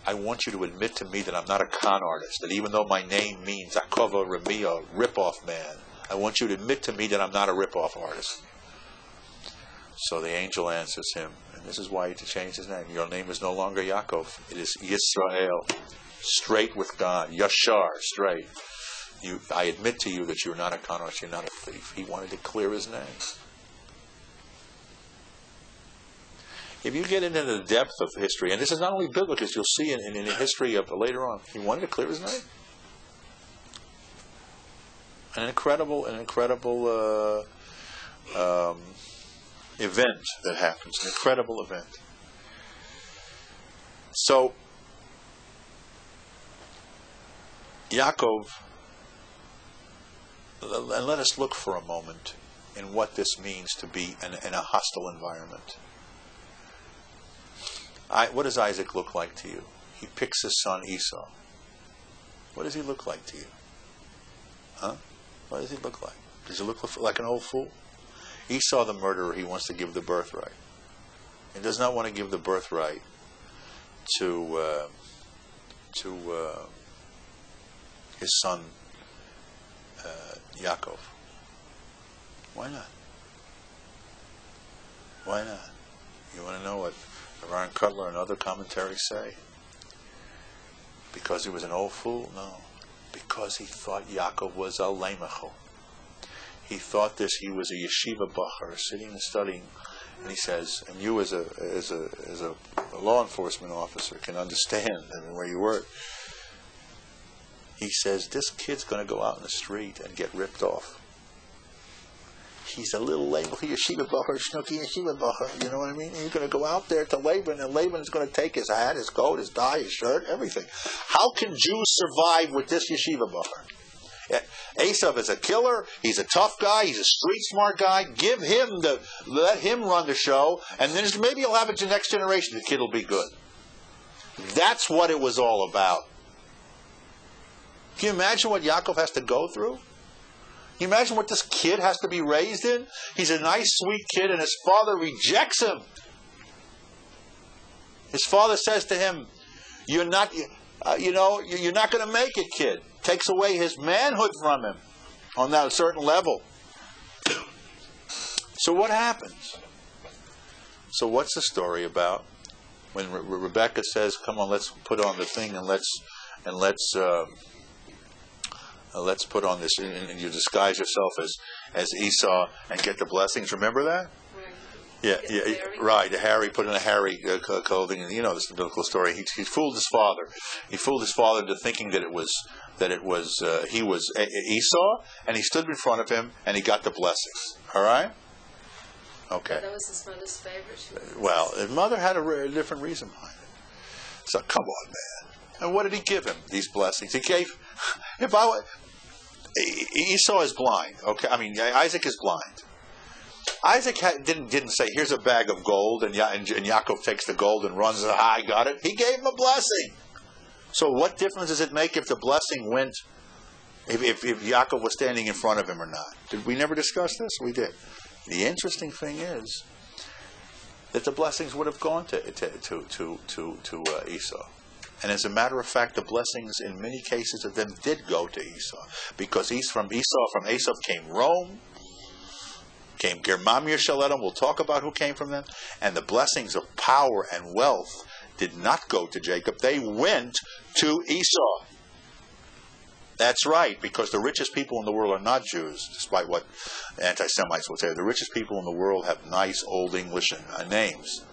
[SPEAKER 1] "I want you to admit to me that I'm not a con artist. That even though my name means Akova Ramia, rip-off man, I want you to admit to me that I'm not a rip-off artist." So the angel answers him, and this is why he had to change his name. Your name is no longer Yaakov. It is Yisrael, straight with God. Yashar, straight. I admit to you that you're not a con artist, you're not a thief. He wanted to clear his name. If you get into the depth of history, and this is not only biblical, you'll see in the history of later on, he wanted to clear his name. An incredible event that happens, an incredible event. So, Yaakov, and let us look for a moment in what this means to be in a hostile environment. What does Isaac look like to you? He picks his son Esau. What does he look like to you? Huh? What does he look like? Does he look like an old fool? Esau, the murderer, he wants to give the birthright. He does not want to give the birthright to his son Yaakov. Why not? Why not? You want to know what Aaron Cutler and other commentaries say? Because he was an old fool? No. Because he thought Yaakov was a lemechel. He thought he was a yeshiva bacher sitting and studying, and he says, and you as a law enforcement officer can understand where you work. He says, this kid's going to go out in the street and get ripped off. He's a little Laban, yeshiva bacher, snooky yeshiva bacher, you know what I mean? He's going to go out there to Laban, and Laban's going to take his hat, his coat, his tie, his shirt, everything. How can Jews survive with this yeshiva bacher? Esav is a killer. He's a tough guy. He's a street smart guy. Let him run the show, and then maybe he'll have the next generation. The kid will be good. That's what it was all about. Can you imagine what Yaakov has to go through? Can you imagine what this kid has to be raised in? He's a nice, sweet kid, and his father rejects him. His father says to him, "You're not going to make it, kid." Takes away his manhood from him on that certain level. So what happens? So what's the story about? When Rebecca says, "Come on, let's put on the thing and let's put on this," and you disguise yourself as Esau and get the blessings. Remember that? Yeah, right. Harry put in a Harry clothing, and this is the biblical story. He fooled his father. He fooled his father into thinking that he was Esau, and he stood in front of him, and he got the blessings. All right. Okay.
[SPEAKER 2] That was his mother's favorite.
[SPEAKER 1] Well, his mother had a different reason behind it. So come on, man. And what did he give him? These blessings. He gave. Esau is blind. Okay, Isaac is blind. Isaac didn't say, "Here's a bag of gold," and Yaakov takes the gold and runs. I got it. He gave him a blessing. So what difference does it make if the blessing went? If Yaakov was standing in front of him or not? Did we never discuss this? We did. The interesting thing is that the blessings would have gone to Esau. And as a matter of fact, the blessings in many cases of them did go to Esau, because from Esau came Rome, came Germam Yeshaletim. We'll talk about who came from them. And the blessings of power and wealth did not go to Jacob. They went to Esau. That's right, because the richest people in the world are not Jews, despite what anti-Semites will say. The richest people in the world have nice old English names.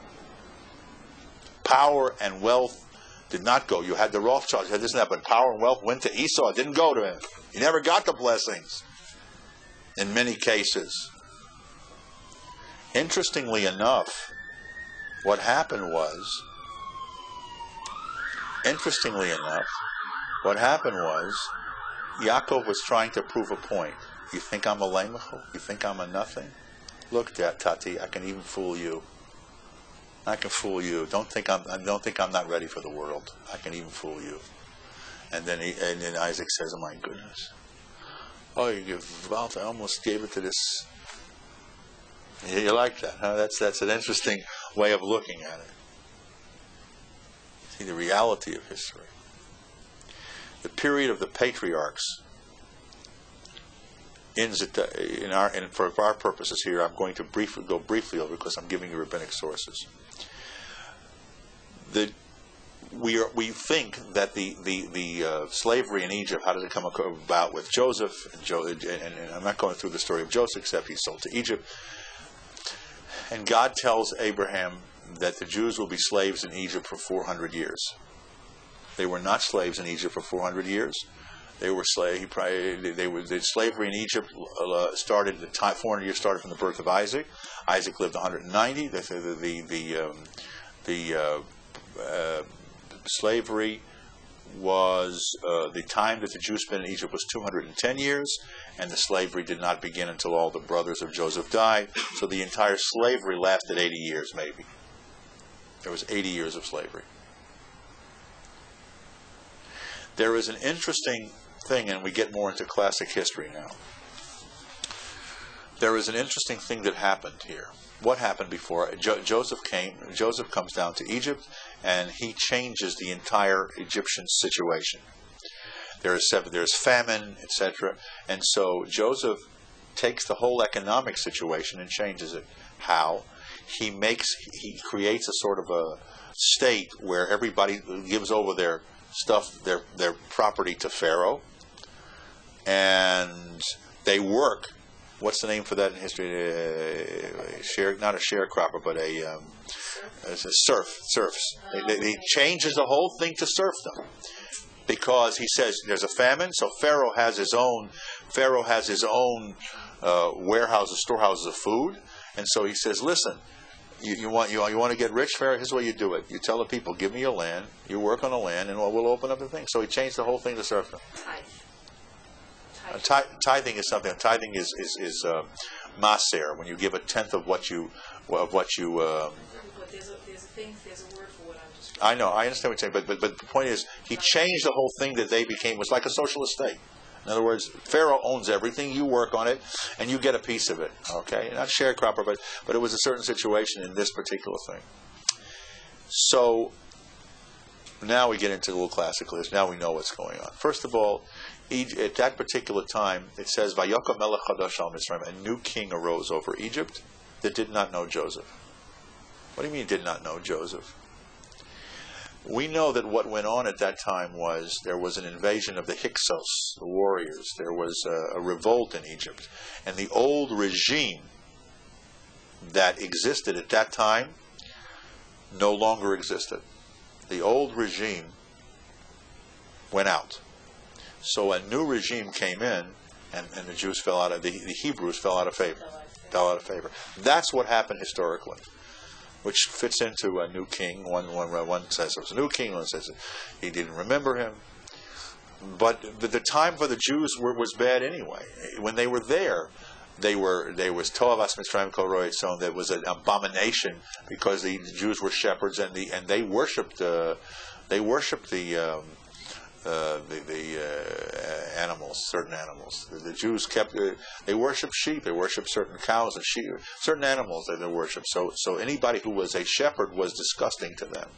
[SPEAKER 1] Power and wealth did not go. You had the Rothschilds, you had this and that, but power and wealth went to Esau. It didn't go to him. He never got the blessings in many cases. Interestingly enough, what happened was, Yaakov was trying to prove a point. You think I'm a lamechel? You think I'm a nothing? Look, Tati, I can even fool you. I can fool you. Don't think I'm not ready for the world. I can even fool you. And then Isaac says, "Oh my goodness! Oh, you give wealth. I almost gave it to this." You like that, huh? That's an interesting way of looking at it. See the reality of history. The period of the patriarchs ends at for our purposes here. I'm going to go briefly over because I'm giving you rabbinic sources. We think that the slavery in Egypt, how did it come about with Joseph? And I'm not going through the story of Joseph, except he's sold to Egypt. And God tells Abraham that the Jews will be slaves in Egypt for 400 years. They were not slaves in Egypt for 400 years. They were the slavery in Egypt started. The 400 years started from the birth of Isaac. Isaac lived 190. The slavery was the time that the Jews spent in Egypt was 210 years, and the slavery did not begin until all the brothers of Joseph died. So the entire slavery lasted 80 years, maybe. There was 80 years of slavery. There is an interesting thing, and we get more into classic history now. There is an interesting thing that happened here. What happened before? Joseph comes down to Egypt, and he changes the entire Egyptian situation. There's famine, etc. And so Joseph takes the whole economic situation and changes it. How? He creates a sort of a state where everybody gives over their stuff, their property to Pharaoh, and they work. What's the name for that in history? Not a sharecropper, but a serfs. He changes the whole thing to serfdom because he says there's a famine. So Pharaoh has his own warehouses, storehouses of food, and so he says, listen. You want to get rich, Pharaoh? Here's the way you do it. You tell the people, give me your land, you work on the land, and we'll open up the thing. So he changed the whole thing to serfdom. Tithing is something. Tithing is maser, when you give a tenth of what you. But there's a word for what I'm just. I know, I understand what you're saying, but the point is, he changed the whole thing that they became. It was like a socialist state. In other words, Pharaoh owns everything. You work on it, and you get a piece of it. Okay, not sharecropper, but it was a certain situation in this particular thing. So now we get into a little classical history. Now we know what's going on. First of all, at that particular time, it says, "Vayakom melech chadash al Mitzrayim." A new king arose over Egypt that did not know Joseph. What do you mean did not know Joseph? We know that what went on at that time was there was an invasion of the Hyksos, the warriors. There was a revolt in Egypt. And the old regime that existed at that time no longer existed. The old regime went out. So a new regime came in, and the Jews fell out of, the Hebrews fell out of favor. That's what happened historically, which fits into a new king. One says it was a new king, one says he didn't remember him. But the time for the Jews was bad anyway. When they were there was Toavas Mitzrayim Kol Ro'ei Tzon. There was an abomination because the Jews were shepherds and they worshipped the animals, certain animals. The Jews they worshipped sheep, they worshipped certain cows and sheep, certain animals that they worshipped. So anybody who was a shepherd was disgusting to them.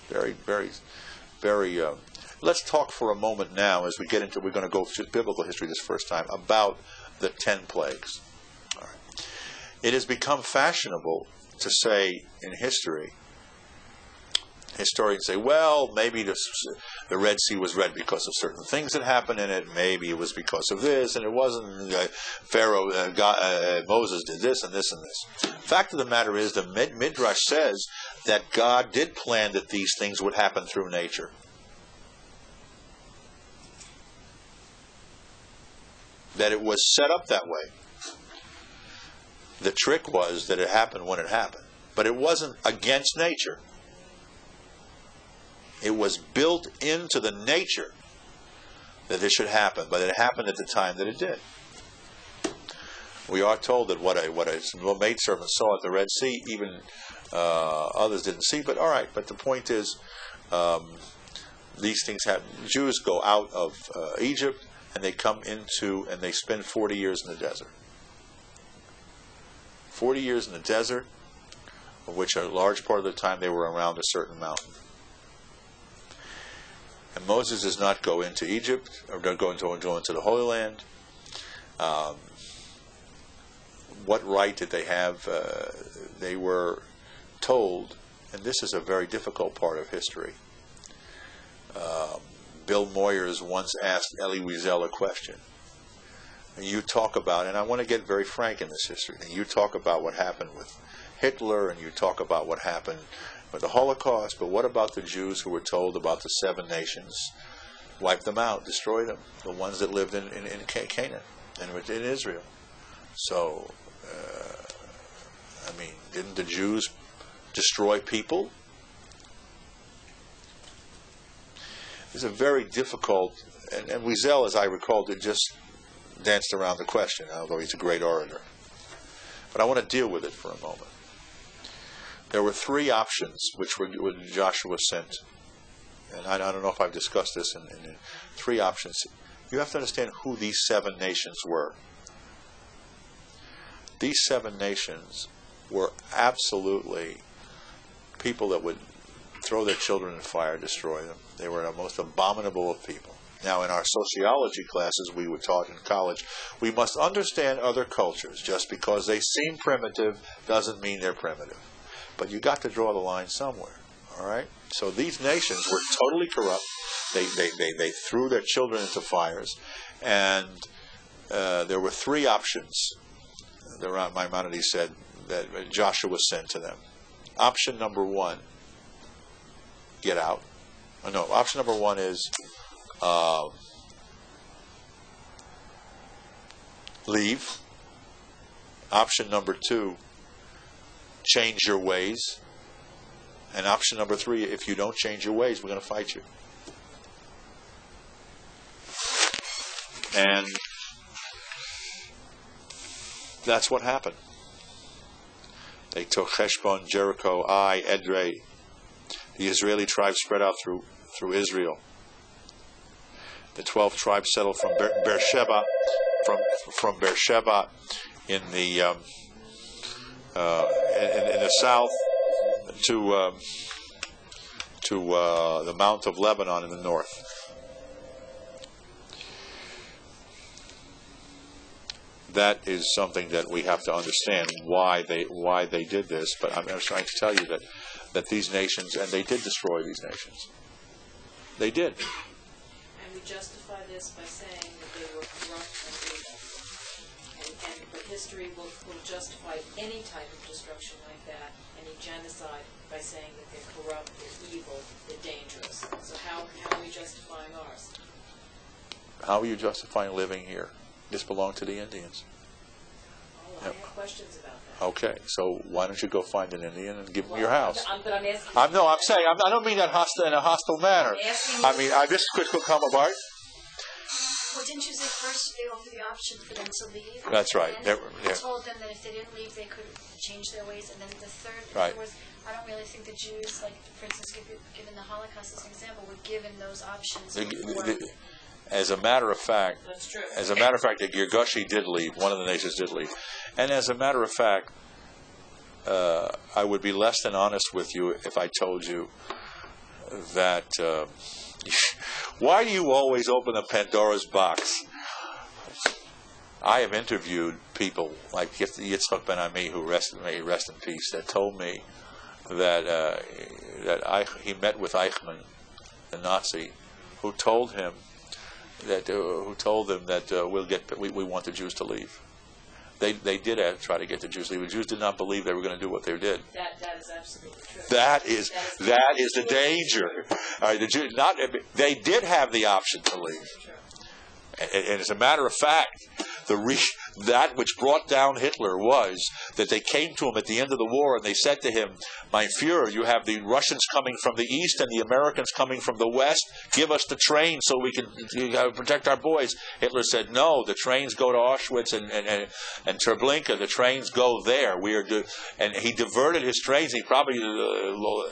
[SPEAKER 1] Very, very, very. Let's talk for a moment now as we get into. We're going to go through biblical history this first time about the 10 plagues. All right. It has become fashionable to say in history, historians say, well, maybe the Red Sea was red because of certain things that happened in it. Maybe it was because of this, and it wasn't. Pharaoh, Moses did this and this and this. Fact of the matter is, the Midrash says that God did plan that these things would happen through nature. That it was set up that way. The trick was that it happened when it happened. But it wasn't against nature. It was built into the nature that this should happen, but it happened at the time that it did. We are told that what a maidservant saw at the Red Sea, even others didn't see. But all right. But the point is, these things happen. Jews go out of Egypt and they come into and they spend 40 years in the desert. 40 years in the desert, of which a large part of the time they were around a certain mountain. And Moses does not go into Egypt, or don't go into the Holy Land. What right did they have? They were told, and this is a very difficult part of history. Bill Moyers once asked Elie Wiesel a question. And you talk about, and I want to get very frank in this history, and you talk about what happened with Hitler, and you talk about what happened with the Holocaust, but what about the Jews who were told about the 7 nations? Wipe them out, destroy them, the ones that lived in Canaan and in Israel. So, didn't the Jews destroy people? It's a very difficult, and Wiesel, as I recall, did just danced around the question, although he's a great orator. But I want to deal with it for a moment. There were 3 options when Joshua sent, and I don't know if I've discussed this in 3 options. You have to understand who these 7 nations were. These 7 nations were absolutely people that would throw their children in fire, destroy them. They were the most abominable of people. Now, in our sociology classes we were taught in college, we must understand other cultures. Just because they seem primitive doesn't mean they're primitive. But you got to draw the line somewhere. All right? So these nations were totally corrupt. They threw their children into fires. And there were 3 options. Maimonides said that Joshua sent to them. Option number 1, get out. Option number 1 is leave. Option number 2, change your ways. And option number 3, if you don't change your ways, we're going to fight you. And that's what happened. They took Heshbon, Jericho, Ai, Edrei. The Israeli tribes spread out through Israel. The 12 tribes settled from Beersheba, from Beersheba in the south to the Mount of Lebanon in the north. That is something that we have to understand why they did this. But I'm trying to tell you that these nations, and they did destroy these nations. They did.
[SPEAKER 2] And we justify this by saying that they were corrupt and evil. But history will justify any type of destruction like that, any genocide, by saying that they're corrupt, they're evil, they're dangerous. So how are we justifying ours?
[SPEAKER 1] How are you justifying living here? This belonged to the Indians.
[SPEAKER 2] Oh, I have questions about that.
[SPEAKER 1] Okay, so why don't you go find an Indian and give him your house?
[SPEAKER 2] But I'm asking.
[SPEAKER 1] I'm saying I don't mean that in a hostile manner. This could come apart.
[SPEAKER 4] Well, didn't you say first they offered the option for them to leave?
[SPEAKER 1] That's right.
[SPEAKER 4] And they told them that if they didn't leave, they could change their ways. And then the third was, I don't really think the Jews, like for instance, given the Holocaust as an example, were given those options.
[SPEAKER 1] As a matter of fact,
[SPEAKER 2] that's true.
[SPEAKER 1] As a matter of fact, the Girgashi did leave. One of the nations did leave. And as a matter of fact, I would be less than honest with you if I told you that. Why do you always open a Pandora's box? I have interviewed people like Yitzchak Ben Ami, who rest in peace, that told me that he met with Eichmann, the Nazi, who told him that we want the Jews to leave. They did try to get the Jews to leave. The Jews did not believe they were going to do what they did.
[SPEAKER 2] That is absolutely true.
[SPEAKER 1] That is the danger. All right, they did have the option to leave. And as a matter of fact, that which brought down Hitler was that they came to him at the end of the war and they said to him, "Mein Führer, you have the Russians coming from the east and the Americans coming from the west. Give us the train so we can protect our boys." Hitler said, "No, the trains go to Auschwitz and Treblinka. The trains go there. And he diverted his trains. He probably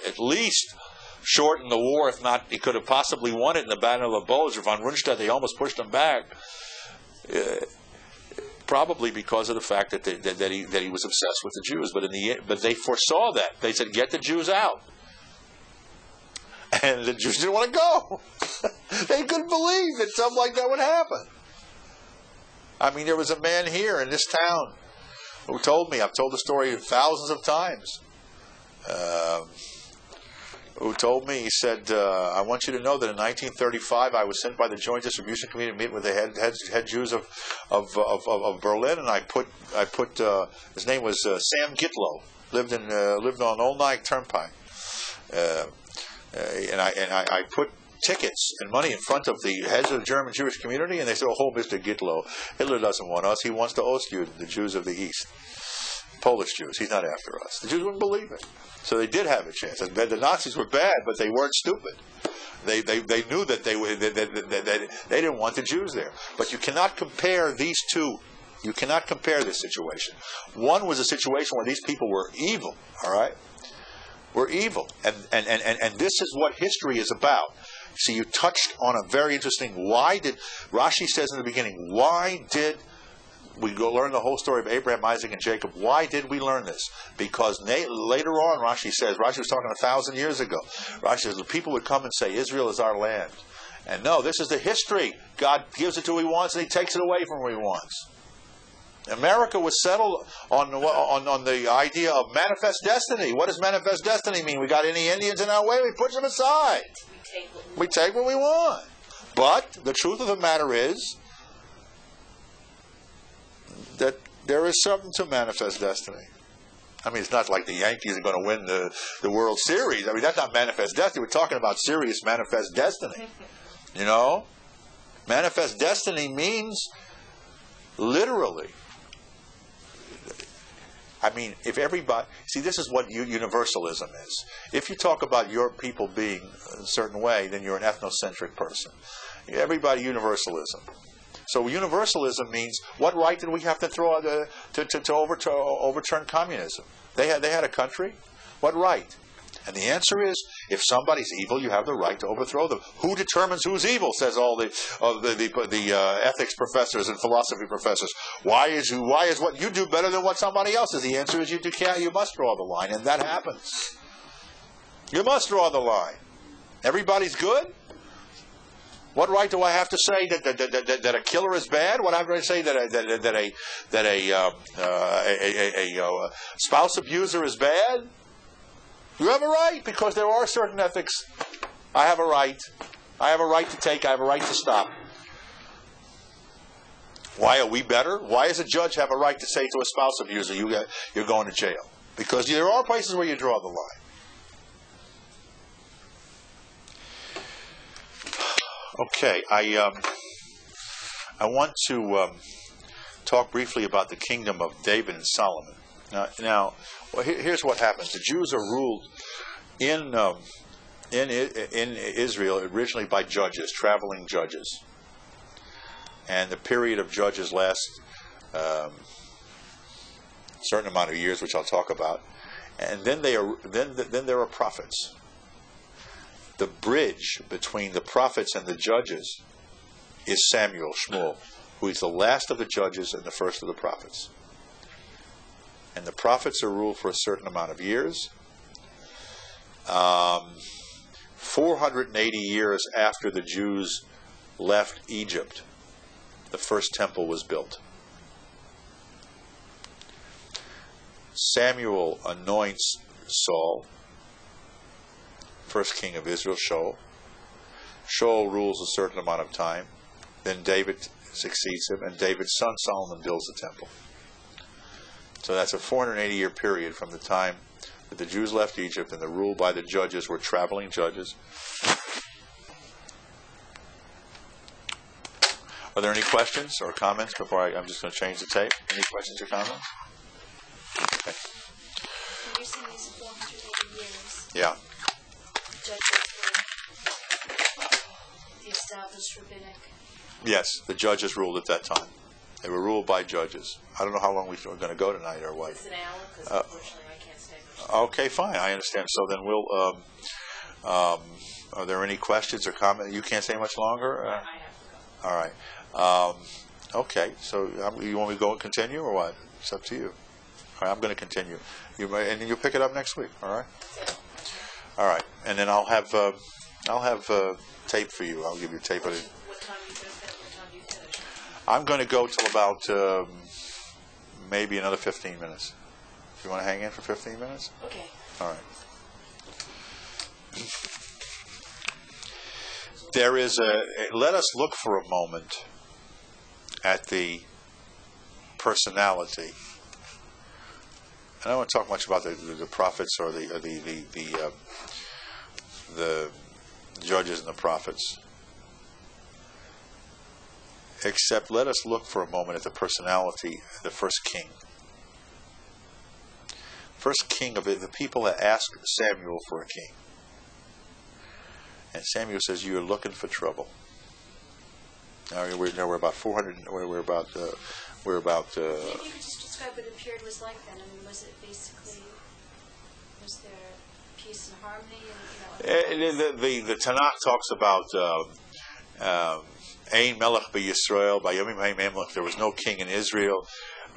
[SPEAKER 1] at least shortened the war. If not, he could have possibly won it in the Battle of the Bulge. Von Rundstedt, they almost pushed him back. Probably because of the fact that he was obsessed with the Jews. But they foresaw that. They said, "Get the Jews out." And the Jews didn't want to go. They couldn't believe that something like that would happen. I mean, there was a man here in this town who told me, I've told the story thousands of times, who told me, he said, "I want you to know that in 1935 I was sent by the Joint Distribution Committee to meet with the head Jews of Berlin, and I put his name was Sam Gitlow, lived on Old Nike Turnpike, and I put tickets and money in front of the heads of the German Jewish community, and they said, 'Oh, Mr. Gitlow, Hitler doesn't want us. He wants the Ostjuden, the Jews of the East, Polish Jews. He's not after us.' The Jews wouldn't believe it. So they did have a chance. The Nazis were bad, but they weren't stupid. They knew that they didn't want the Jews there. But you cannot compare these two. You cannot compare this situation. One was a situation where these people were evil. All right, were evil, and this is what history is about. See, you touched on a very interesting. Why did Rashi says in the beginning? Why did we go learn the whole story of Abraham, Isaac, and Jacob? Why did we learn this? Because later on, Rashi was talking 1,000 years ago. Rashi says the people would come and say, "Israel is our land." And no, this is the history. God gives it to who He wants, and He takes it away from who He wants. America was settled on the idea of manifest destiny. What does manifest destiny mean? We got any Indians in our way, we push them aside. We take what we want. But the truth of the matter is that there is something to manifest destiny. I mean, it's not like the Yankees are going to win the World Series. I mean, that's not manifest destiny. We're talking about serious manifest destiny. You know? Manifest destiny means literally. I mean, if everybody... See, this is what universalism is. If you talk about your people being a certain way, then you're an ethnocentric person. Everybody, universalism. So universalism means, what right did we have to throw to overturn communism? They had a country. What right? And the answer is, if somebody's evil, you have the right to overthrow them. Who determines who's evil? Says all the ethics professors and philosophy professors. Why is what you do better than what somebody else is? The answer is you must draw the line, and that happens. You must draw the line. Everybody's good. What right do I have to say that a killer is bad? What have I to say that a spouse abuser is bad? You have a right, because there are certain ethics. I have a right. I have a right to take. I have a right to stop. Why are we better? Why does a judge have a right to say to a spouse abuser, you're going to jail? Because there are places where you draw the line. Okay, I want to talk briefly about the kingdom of David and Solomon. Now, here's what happens. The Jews are ruled in Israel originally by judges, traveling judges, and the period of judges lasts a certain amount of years, which I'll talk about, and then there are prophets. The bridge between the prophets and the judges is Samuel, Shmuel, who is the last of the judges and the first of the prophets. And the prophets are ruled for a certain amount of years. 480 years after the Jews left Egypt, the first temple was built. Samuel anoints Saul, first king of Israel, Shaul. Shaul rules a certain amount of time. Then David succeeds him, and David's son Solomon builds the temple. So that's a 480-year period from the time that the Jews left Egypt and the rule by the judges were traveling judges. Are there any questions or comments before I'm just going to change the tape? Any questions or comments? Okay.
[SPEAKER 4] So you're saying these 480 years,
[SPEAKER 1] Yeah.
[SPEAKER 4] judges were the established rabbinic.
[SPEAKER 1] Yes, the judges ruled at that time. They were ruled by judges. I don't know how long we're going to go tonight or what.
[SPEAKER 2] It's an hour, because unfortunately I can't stay much.
[SPEAKER 1] Okay, fine. I understand. So then we'll... are there any questions or comments? You can't stay much longer?
[SPEAKER 2] I have to go.
[SPEAKER 1] All right. Okay, so you want me to go and continue or what? It's up to you. All right, I'm going to continue. And then you'll pick it up next week. All right. All right, and then I'll have tape for you. I'll give you tape.
[SPEAKER 2] What time do you finish? What time do you finish?
[SPEAKER 1] I'm going to go till about maybe another 15 minutes. If you want to hang in for 15 minutes.
[SPEAKER 2] Okay.
[SPEAKER 1] All right. There is let us look for a moment at the personality. I don't want to talk much about the prophets or the judges and the prophets. Except let us look for a moment at the personality of the first king. First king of it, the people that asked Samuel for a king. And Samuel says, "You are looking for trouble." Now we're about 400. We're about.
[SPEAKER 4] Maybe you could just describe what the period was like then. I mean, was it basically, was there peace and harmony? And,
[SPEAKER 1] the Tanakh talks about Ein Melech b'Yisrael, Bayomim Haim Melech. There was no king in Israel.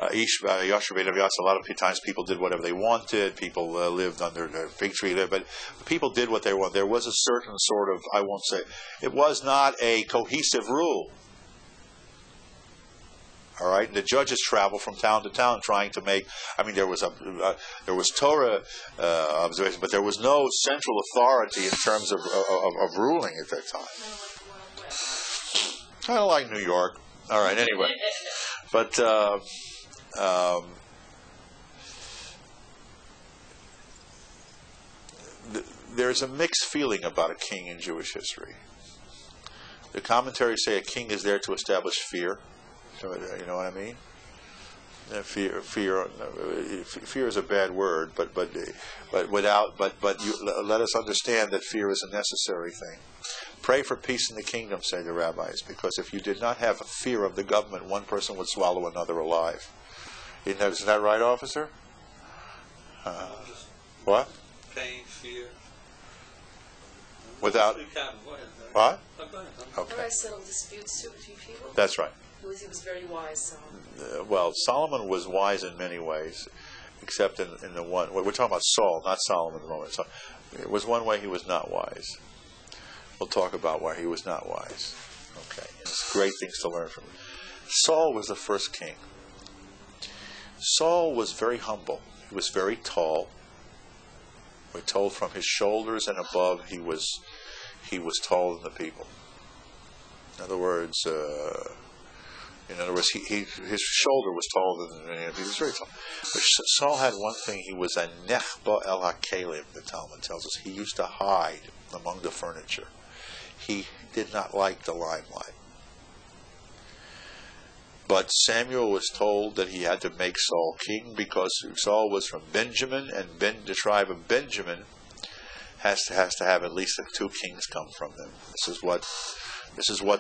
[SPEAKER 1] A lot of times people did whatever they wanted. People lived under the fig tree there, but people did what they wanted. There was a certain sort of, I won't say, it was not a cohesive rule. All right, the judges traveled from town to town trying to make. I mean, there was Torah observation, but there was no central authority in terms of ruling at that time. Kind of like New York. All right, anyway, but. There's a mixed feeling about a king in Jewish history. The commentaries say a king is there to establish fear. You know what I mean? Fear is a bad word, but let us understand that fear is a necessary thing. Pray for peace in the kingdom, say the rabbis, because if you did not have a fear of the government, one person would swallow another alive. Isn't that right, officer? What?
[SPEAKER 3] Pain, fear.
[SPEAKER 1] Without what? Okay.
[SPEAKER 2] I settled disputes too between people.
[SPEAKER 1] That's right.
[SPEAKER 2] He was very wise.
[SPEAKER 1] Well, Solomon was wise in many ways, except in the one. We're talking about Saul, not Solomon at the moment. So it was one way he was not wise. We'll talk about why he was not wise. Okay, it's great things to learn from him. Saul was the first king. Saul was very humble. He was very tall. We're told from his shoulders and above he was taller than the people. In other words, his shoulder was taller than he was very tall. But Saul had one thing: he was a nechba el hakelim. The Talmud tells us he used to hide among the furniture. He did not like the limelight. But Samuel was told that he had to make Saul king because Saul was from Benjamin, and the tribe of Benjamin has to have at least 2 kings come from them. This is what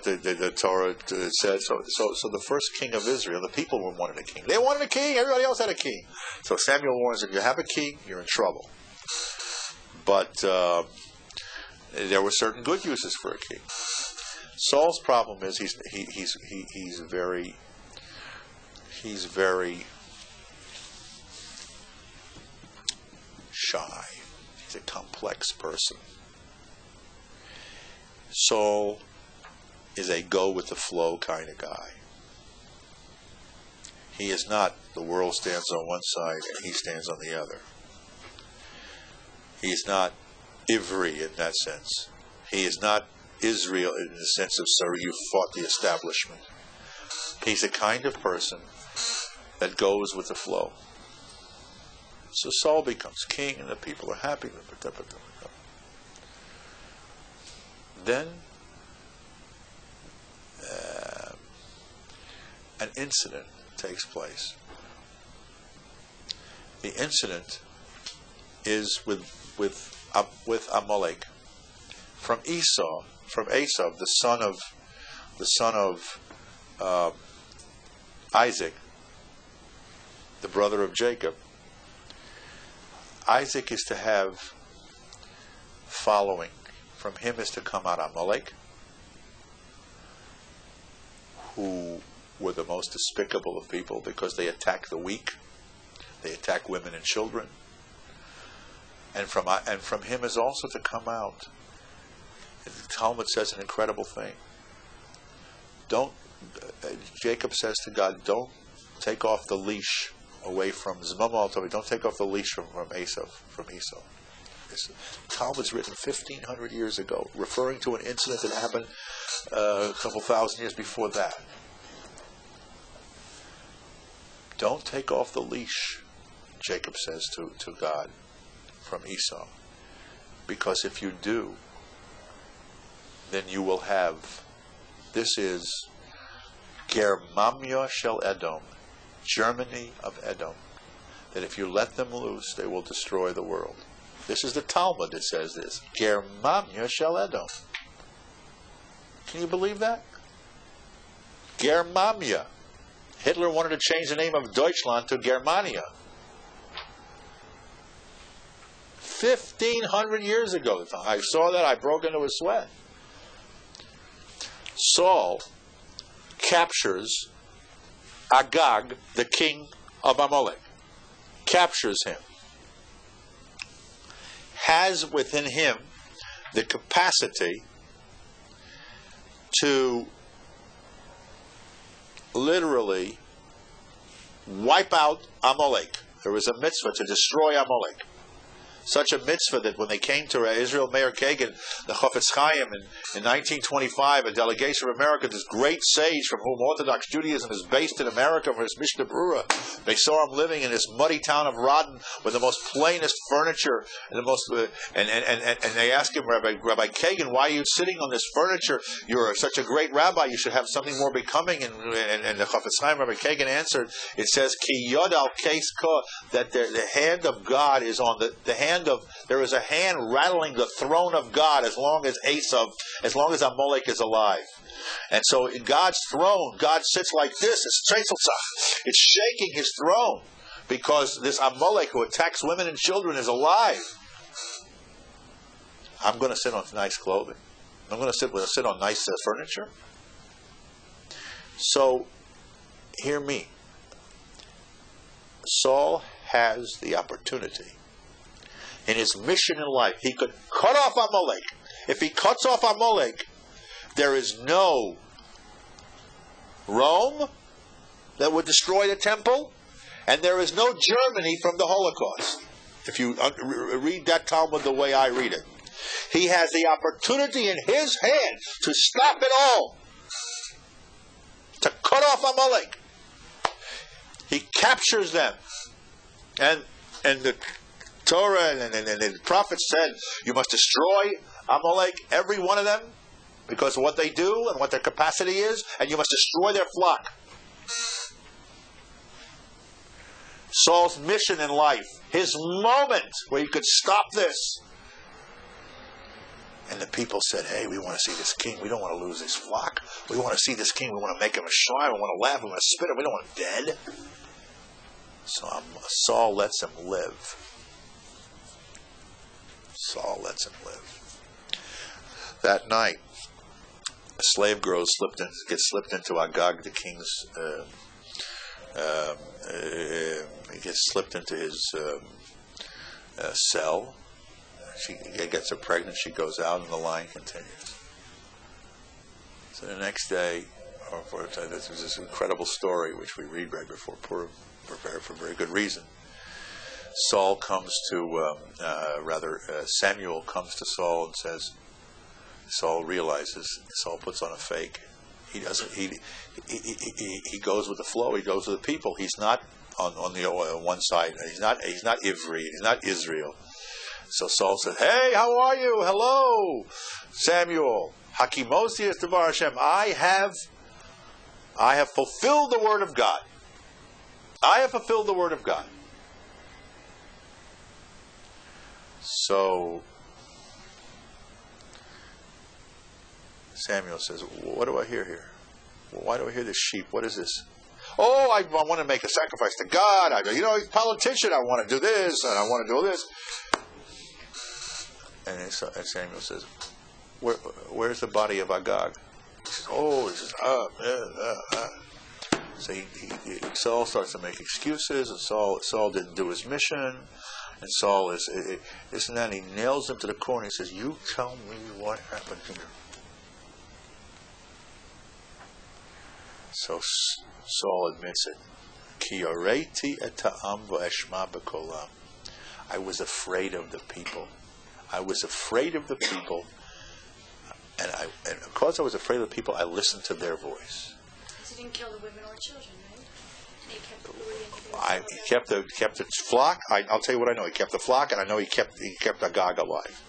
[SPEAKER 1] the Torah said. So the first king of Israel, the people wanted a king. They wanted a king. Everybody else had a king. So Samuel warns them: you have a king, you're in trouble. But there were certain good uses for a king. Saul's problem is he's very shy. He's a complex person. Saul is a go with the flow kind of guy. He is not the world stands on one side and he stands on the other. He is not Ivri in that sense. He is not Israel in the sense of, sorry, you fought the establishment. He's the kind of person that goes with the flow. So Saul becomes king and the people are happy. Then an incident takes place. The incident is with Amalek from Esau, the son of Isaac, the brother of Jacob. Isaac is to have following. From him is to come out Amalek, who were the most despicable of people because they attack the weak, they attack women and children. And from him is also to come out. The Talmud says an incredible thing. Jacob says to God, don't take off the leash away from don't take off the leash from Esau. The Talmud's written 1,500 years ago, referring to an incident that happened a couple thousand years before that. Don't take off the leash, Jacob says to God, from Esau. Because if you do, then you will have, this is Germamia shel Edom, Germany of Edom, that if you let them loose, they will destroy the world. This is the Talmud that says this. Germamia shel Edom. Can you believe that? Germamia. Hitler wanted to change the name of Deutschland to Germania. 1,500 years ago. I saw that, I broke into a sweat. Saul captures Agag, the king of Amalek. Captures him. Has within him the capacity to literally wipe out Amalek. There was a mitzvah to destroy Amalek. Such a mitzvah that when they came to Israel Meir Kagan, the Chofetz Chaim, in 1925, a delegation from America, this great sage from whom Orthodox Judaism is based in America for his Mishnah Berurah, they saw him living in this muddy town of Rodden with the most plainest furniture and the most, and they asked him, Rabbi Kagan, why are you sitting on this furniture? You're such a great rabbi. You should have something more becoming. And the Chofetz Chaim, Rabbi Kagan answered. It says, "Ki yod al keis ko," that the hand of God is on the hand of. There is a hand rattling the throne of God as long as Amalek is alive. And so in God's throne, God sits like this. It's shaking his throne because this Amalek who attacks women and children is alive. I'm going to sit on nice clothing. I'm going to sit on nice furniture. So, hear me. Saul has the opportunity. In his mission in life, he could cut off Amalek. If he cuts off Amalek, there is no Rome that would destroy the temple, and there is no Germany from the Holocaust. If you read that Talmud the way I read it. He has the opportunity in his hand to stop it all. To cut off Amalek. He captures them. And the Torah and the prophets said, you must destroy Amalek, every one of them, because of what they do and what their capacity is, and you must destroy their flock. Saul's mission in life, his moment where he could stop this. And the people said, hey, we want to see this king. We don't want to lose his flock. We want to see this king. We want to make him a shrine. We want to laugh. We want to spit him. We don't want him dead. So Saul lets him live. Saul lets him live. That night, a slave girl gets slipped into Agag, the king's. He gets slipped into his cell. She gets her pregnant. She goes out, and the line continues. So the next day, this is this incredible story which we read right before Purim for very good reason. Saul comes to, Samuel comes to Saul and says, Saul realizes, Saul puts on a fake. He doesn't. He goes with the flow. He goes with the people. He's not on the one side. He's not Ivri. He's not Israel. So Saul said, "Hey, how are you? Hello, Samuel. Hakimosi Estavar Hashem. I have fulfilled the word of God. I have fulfilled the word of God." So Samuel says, "What do I hear here? Why do I hear this sheep? What is this? Oh, I want to make a sacrifice to God. Politician, I want to do this, and I want to do this." And Samuel says, "Where's the body of Agag?" He says, "Oh, So Saul starts to make excuses, and Saul didn't do his mission, and Saul is and then he nails him to the corner. He says, "You tell me what happened here." So Saul admits it. Ki yoreti et ha'am v'eshma b'kolam. I was afraid of the people. I was afraid of the people, and because I was afraid of the people, I listened to their voice.
[SPEAKER 4] He didn't kill the women or children, right? And he
[SPEAKER 1] He kept the flock. I'll tell you what I know. He kept the flock, and I know he kept Agag alive.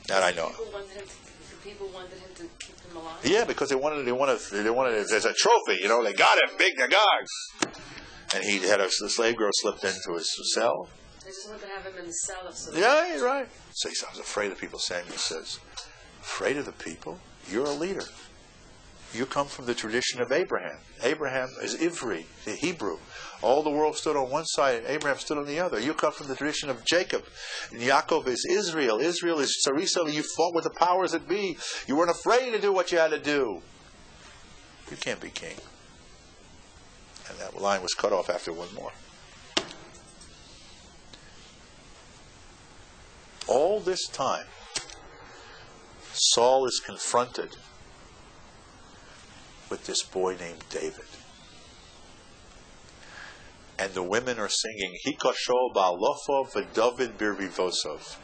[SPEAKER 1] That I know.
[SPEAKER 2] The people wanted him to keep them alive.
[SPEAKER 1] Yeah, because they wanted it as a trophy. They got him, big Agag, and he had a slave girl slipped into his cell.
[SPEAKER 2] They just wanted to have him in the cell of some.
[SPEAKER 1] Yeah, he's right. So he says, "I was afraid of people." Samuel says, "Afraid of the people? You're a leader. You come from the tradition of Abraham. Abraham is Ivri, the Hebrew. All the world stood on one side and Abraham stood on the other. You come from the tradition of Jacob. And Yaakov is Israel. Israel is Sarisa. You fought with the powers that be. You weren't afraid to do what you had to do. You can't be king." And that line was cut off after one more. All this time, Saul is confronted with this boy named David. And the women are singing, Hikoshol ba'alofov v'David birvivosov,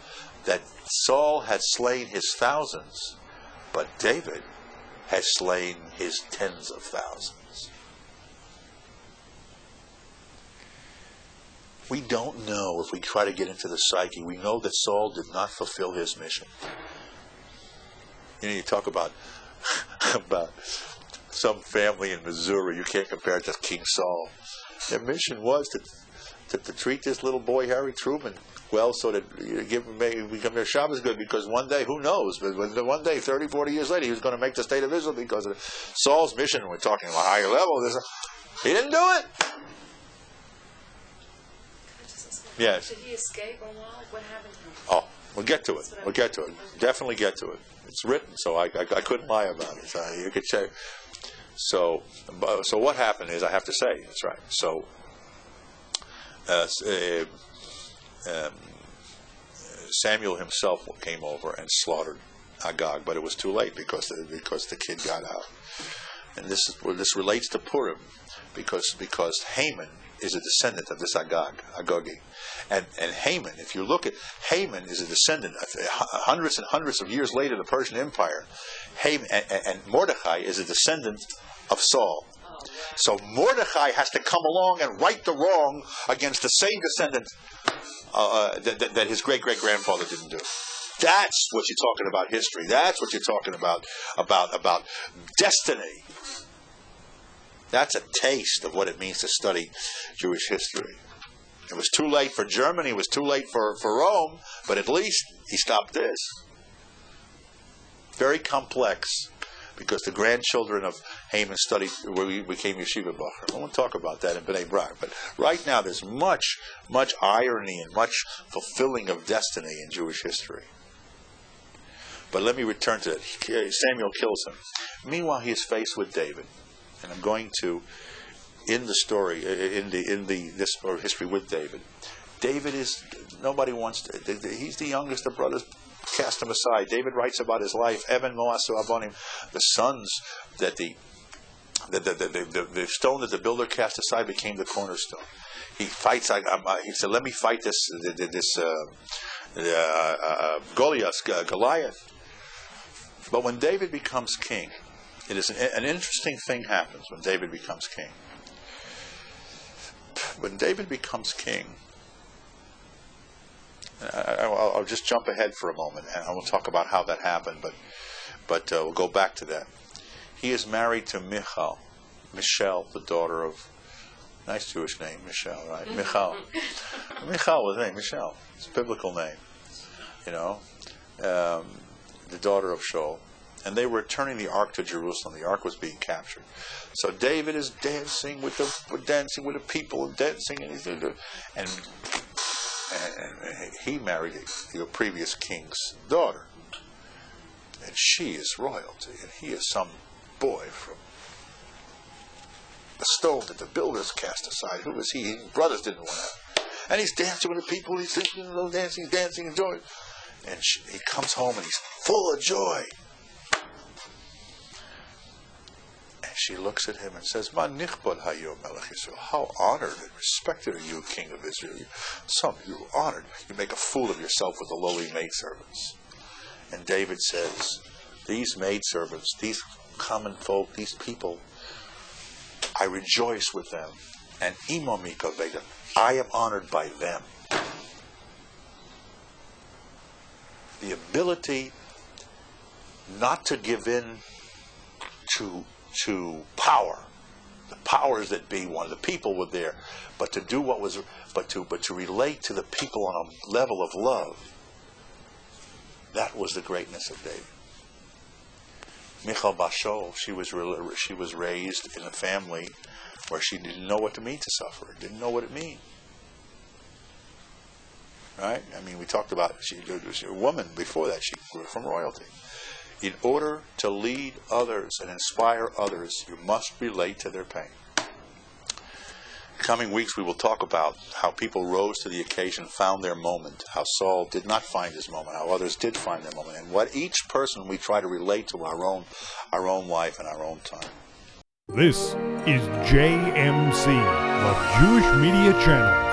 [SPEAKER 1] that Saul had slain his thousands, but David has slain his tens of thousands. We don't know, if we try to get into the psyche, we know that Saul did not fulfill his mission. You talk about some family in Missouri, you can't compare it to King Saul. Their mission was to treat this little boy, Harry Truman, well, so that become their Shabbos good, because one day, who knows, but one day, 30, 40 years later, he was going to make the state of Israel because of Saul's mission. We're talking on a higher level. He didn't do it. Yes.
[SPEAKER 2] Did he escape or what happened to him?
[SPEAKER 1] Oh, we'll get to it. We'll get to it. Definitely get to it. It's written, so I couldn't lie about it. So you could say. So what happened is, I have to say, that's right. So Samuel himself came over and slaughtered Agag, but it was too late because the kid got out. And this relates to Purim, because Haman is a descendant of this Agagi. And Haman, if you look at, Haman is a descendant, hundreds and hundreds of years later, the Persian Empire. Haman and Mordechai is a descendant of Saul. So Mordechai has to come along and right the wrong against the same descendant that his great-great-grandfather didn't do. That's what you're talking about history. That's what you're talking about destiny. That's a taste of what it means to study Jewish history. It was too late for Germany, it was too late for Rome, but at least he stopped this. Very complex, because the grandchildren of Haman studied, where we became Yeshiva Bacher. I won't talk about that in Bnei Brak, but right now there's much irony and much fulfilling of destiny in Jewish history. But let me return to it. Samuel kills him. Meanwhile, he is faced with David. And I'm going to, in the story, this history with David. David is, nobody wants to, he's the youngest. The brothers cast him aside. David writes about his life. Evan Moasu Abonim, the sons that the the stone that the builder cast aside became the cornerstone. He fights. He said, "Let me fight this Goliath." But when David becomes king, it is an interesting thing happens when David becomes king. When David becomes king, I'll just jump ahead for a moment, and I will talk about how that happened. But we'll go back to that. He is married to Michal, the daughter of, nice Jewish name, Michal, right? Michal was the name, Michal. It's a biblical name, the daughter of Shaul. And they were returning the ark to Jerusalem. The ark was being captured. So David is dancing with the people, and dancing, and he married the previous king's daughter. And she is royalty, and he is some boy from the stone that the builders cast aside. Who was he? His brothers didn't want to. And he's dancing with the people. He's dancing, enjoying. And he comes home and he's full of joy. And she looks at him and says, "Ma nichbod hayom melech Yisrael." How honored and respected are you, King of Israel? You honored. You make a fool of yourself with the lowly maidservants. And David says, these maidservants, these common folk, these people, I rejoice with them. And imomi kaveda, I am honored by them. The ability not to give in to power, the powers that be, the people were there, but to do what was, but to relate to the people on a level of love. That was the greatness of David. Michal Bashol, she was raised in a family where she didn't know what it meant to suffer, didn't know what it meant. Right? I mean, we talked about she was a woman before that. She grew from royalty. In order to lead others and inspire others, you must relate to their pain. Coming weeks, we will talk about how people rose to the occasion, found their moment, how Saul did not find his moment, how others did find their moment, and what each person we try to relate to our own life and our own time.
[SPEAKER 5] This is JMC, the Jewish Media Channel.